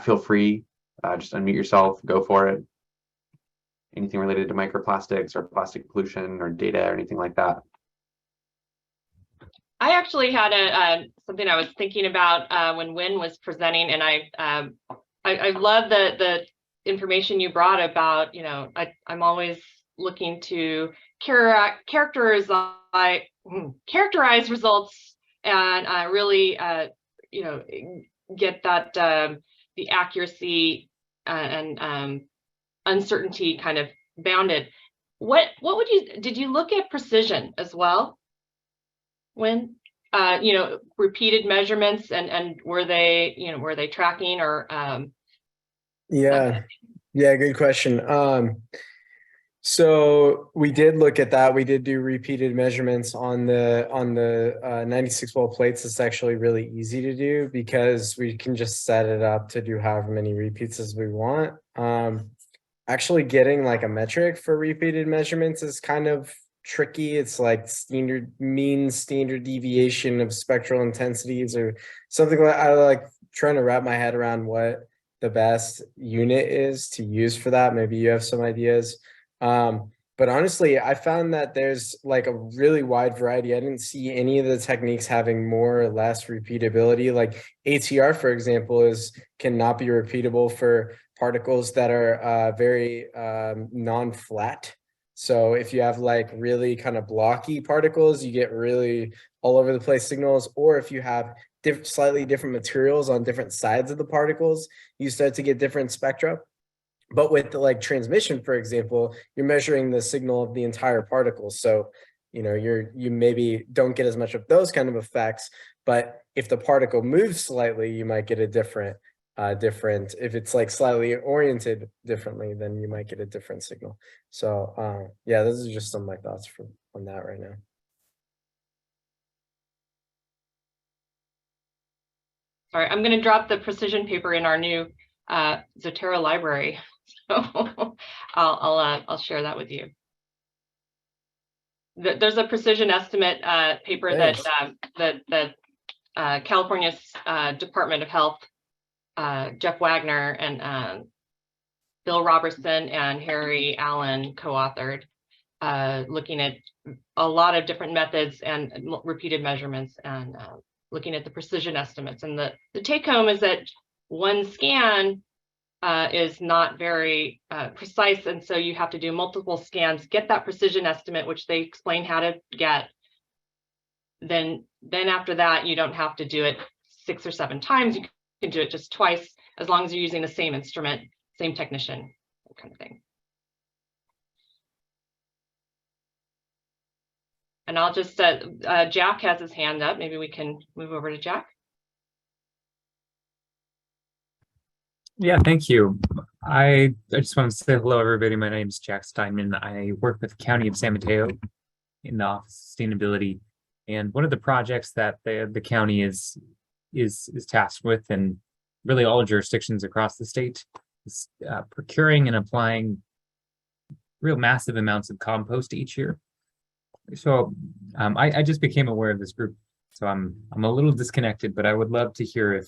feel free. Just unmute yourself, go for it. Anything related to microplastics or plastic pollution or data or anything like that. I actually had something I was thinking about when Wynn was presenting, and I love the information you brought about, I'm always looking to characterize results and really get that the accuracy and uncertainty kind of bounded. Did you look at precision as well? When repeated measurements, and were they tracking or yeah, good question. So we did look at that. We did do repeated measurements on the 96 well plates. It's actually really easy to do because we can just set it up to do however many repeats as we want. Actually getting like a metric for repeated measurements is kind of tricky. It's like standard deviation of spectral intensities or something like I like trying to wrap my head around what the best unit is to use for that. Maybe you have some ideas. But honestly, I found that there's like a really wide variety. I didn't see any of the techniques having more or less repeatability. Like ATR, for example, cannot be repeatable for particles that are very non-flat. So if you have like really kind of blocky particles, you get really all over the place signals. Or if you have slightly different materials on different sides of the particles, you start to get different spectra. But with the like transmission, for example, you're measuring the signal of the entire particle. So, you maybe don't get as much of those kind of effects, but if the particle moves slightly, you might get a different different. If it's like slightly oriented differently, then you might get a different signal. So yeah, this is just some of my thoughts on that right now. Sorry, I'm going to drop the precision paper in our new Zotero library. So I'll share that with you. There's a precision estimate paper that California's Department of Health, Jeff Wagner and Bill Robertson and Harry Allen co-authored, looking at a lot of different methods and repeated measurements and looking at the precision estimates. And the take home is that one scan is not very precise, and so you have to do multiple scans, get that precision estimate, which they explain how to get. Then after that, you don't have to do it 6 or 7 times. You can do it just twice, as long as you're using the same instrument, same technician, that kind of thing. And I'll just, Jack has his hand up. Maybe we can move over to Jack. Yeah, thank you. I just want to say hello, everybody. My name is Jack Steinman. I work with the County of San Mateo in the Office of Sustainability. And one of the projects that the county is tasked with, and really all jurisdictions across the state, is procuring and applying real massive amounts of compost each year. So I just became aware of this group, so I'm a little disconnected, but I would love to hear if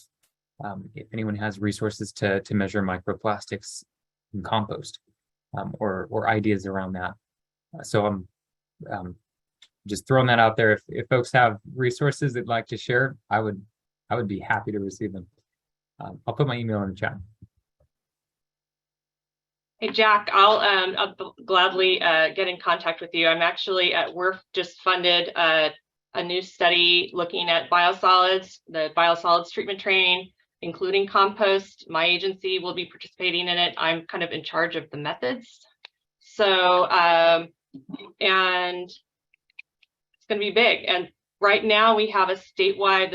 anyone has resources to measure microplastics in compost, or ideas around that. So I'm just throwing that out there. If folks have resources they'd like to share, I would be happy to receive them. I'll put my email in the chat. Hey, Jack, I'll gladly get in contact with you. I'm actually at work, just funded a new study looking at biosolids, the biosolids treatment train, including compost. My agency will be participating in it. I'm kind of in charge of the methods. So, and it's going to be big. And right now we have the statewide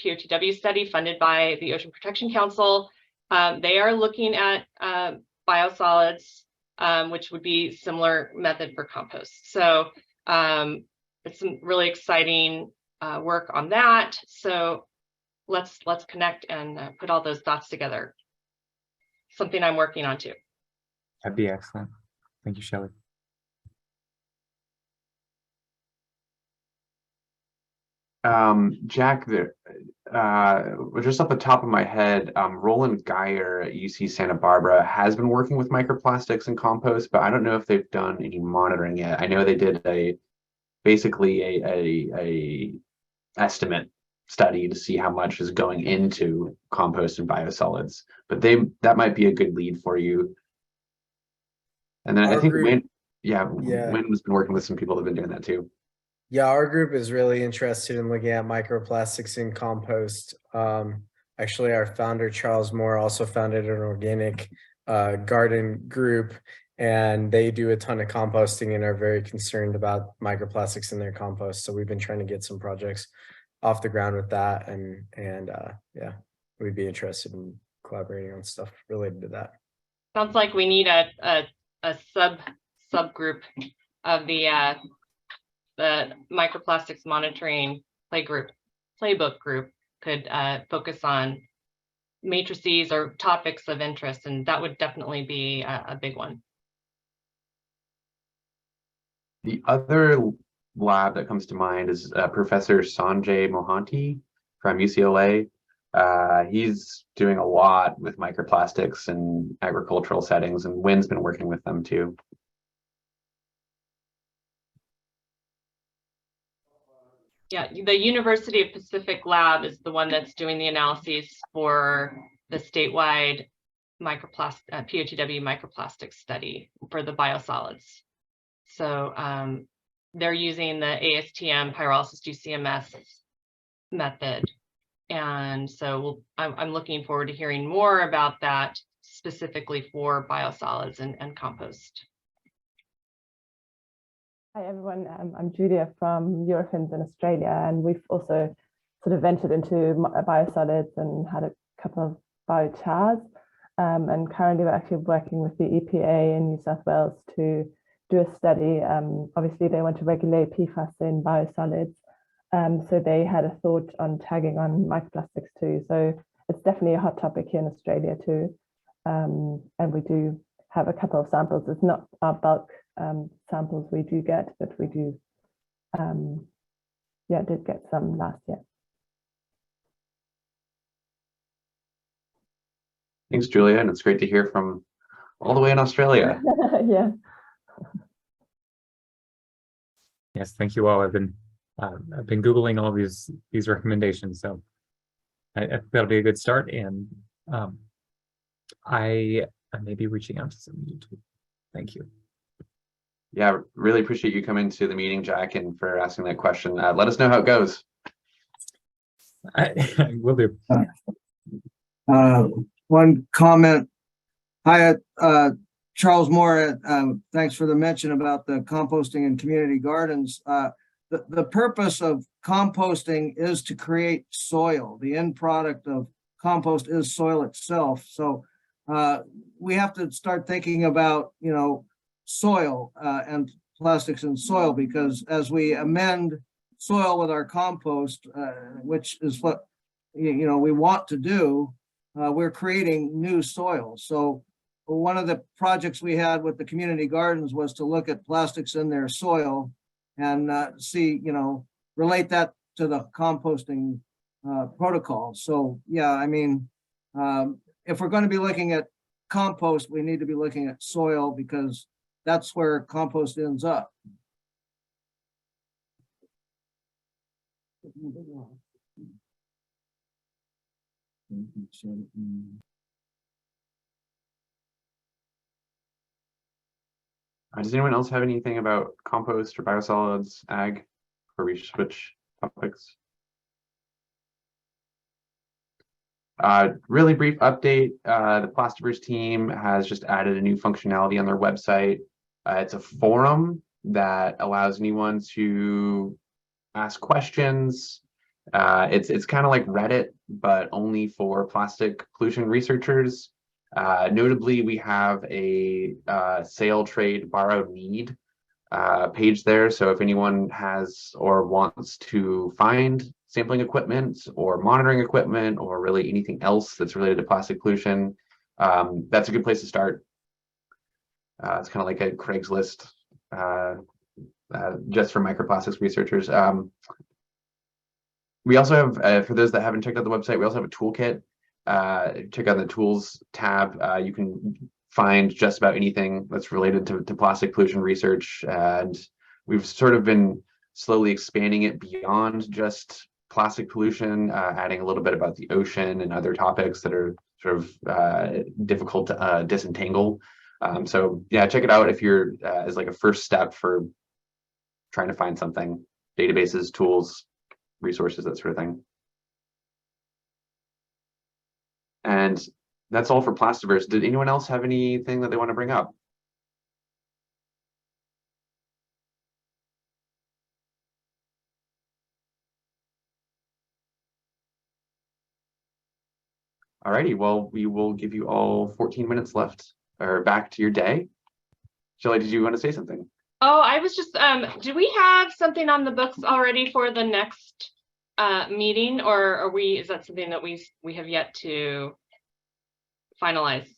POTW study funded by the Ocean Protection Council. They are looking at biosolids, which would be similar method for compost. So it's some really exciting work on that. So let's connect and put all those thoughts together. Something I'm working on too. That'd be excellent. Thank you, Shelley. Jack, just off the top of my head, Roland Geyer at UC Santa Barbara has been working with microplastics and compost, but I don't know if they've done any monitoring yet. I know they did basically a estimate study to see how much is going into compost and biosolids, but that might be a good lead for you. And then I think Wynn has been working with some people that have been doing that too. Yeah, our group is really interested in looking at microplastics in compost. Actually, our founder, Charles Moore, also founded an organic garden group, and they do a ton of composting and are very concerned about microplastics in their compost. So we've been trying to get some projects off the ground with that, and yeah, we'd be interested in collaborating on stuff related to that. Sounds like we need a subgroup of the microplastics monitoring playbook group could focus on matrices or topics of interest, and that would definitely be a big one. The other lab that comes to mind is Professor Sanjay Mohanty from UCLA. He's doing a lot with microplastics in agricultural settings, and Wynn's been working with them too. Yeah, the University of Pacific lab is the one that's doing the analyses for the statewide POTW microplastics study for the biosolids. So they're using the ASTM pyrolysis GCMS method. And so I'm looking forward to hearing more about that specifically for biosolids and compost. Hi everyone, I'm Julia from Eurofins in Australia, and we've also sort of ventured into biosolids and had a couple of biochars. And currently we're actually working with the EPA in New South Wales to do a study. Obviously they want to regulate PFAS in biosolids. So they had a thought on tagging on microplastics too. So it's definitely a hot topic here in Australia too. And we do have a couple of samples. It's not our bulk samples we do get, but we do, did get some last year. Thanks, Julia, and it's great to hear from all the way in Australia. Yeah. Yes, thank you all. I've been Googling all these recommendations, so I think that'll be a good start. And I may be reaching out to some of you too. Thank you. Yeah, really appreciate you coming to the meeting, Jack, and for asking that question. Let us know how it goes. I will do. One comment. Hi, Charles Moore. Thanks for the mention about the composting and community gardens. The purpose of composting is to create soil. The end product of compost is soil itself. So we have to start thinking about, soil and plastics in soil, because as we amend soil with our compost, which is what we want to do, we're creating new soil. So one of the projects we had with the community gardens was to look at plastics in their soil and see, relate that to the composting protocol. So yeah, I mean, if we're going to be looking at compost, we need to be looking at soil, because that's where compost ends up. Does anyone else have anything about compost or biosolids, ag, before we switch topics? Really brief update. The Plastiverse team has just added a new functionality on their website. It's a forum that allows anyone to ask questions. It's kind of like Reddit, but only for plastic pollution researchers. Notably, we have a sale, trade, borrow, need page there. So if anyone has or wants to find sampling equipment or monitoring equipment or really anything else that's related to plastic pollution, that's a good place to start. It's kind of like a Craigslist just for microplastics researchers. We also have, for those that haven't checked out the website, we also have a toolkit. Check out the tools tab. You can find just about anything that's related to plastic pollution research. And we've sort of been slowly expanding it beyond just plastic pollution, adding a little bit about the ocean and other topics that are sort of difficult to disentangle. So yeah, check it out if you're as like a first step for trying to find something, databases, tools, resources, that sort of thing. And that's all for Plastiverse. Did anyone else have anything that they want to bring up? Alrighty, well, we will give you all 14 minutes left, or back to your day. Shelley, did you want to say something? Oh, I was just, do we have something on the books already for the next meeting, or are we, is that something that we have yet to finalize?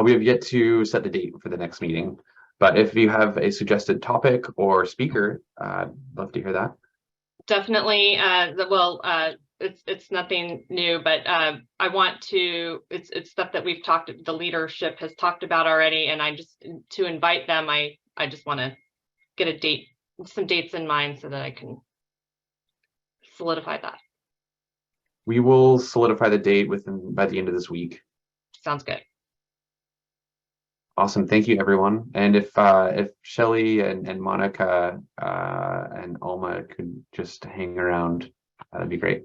We have yet to set the date for the next meeting, but if you have a suggested topic or speaker, I'd love to hear that. Definitely. It's nothing new, but I want to, it's stuff that we've talked, the leadership has talked about already, and I just, to invite them, I just want to get a date, some dates in mind so that I can solidify that. We will solidify the date by the end of this week. Sounds good. Awesome, thank you everyone. And if Shelley and Monica and Alma could just hang around, that'd be great.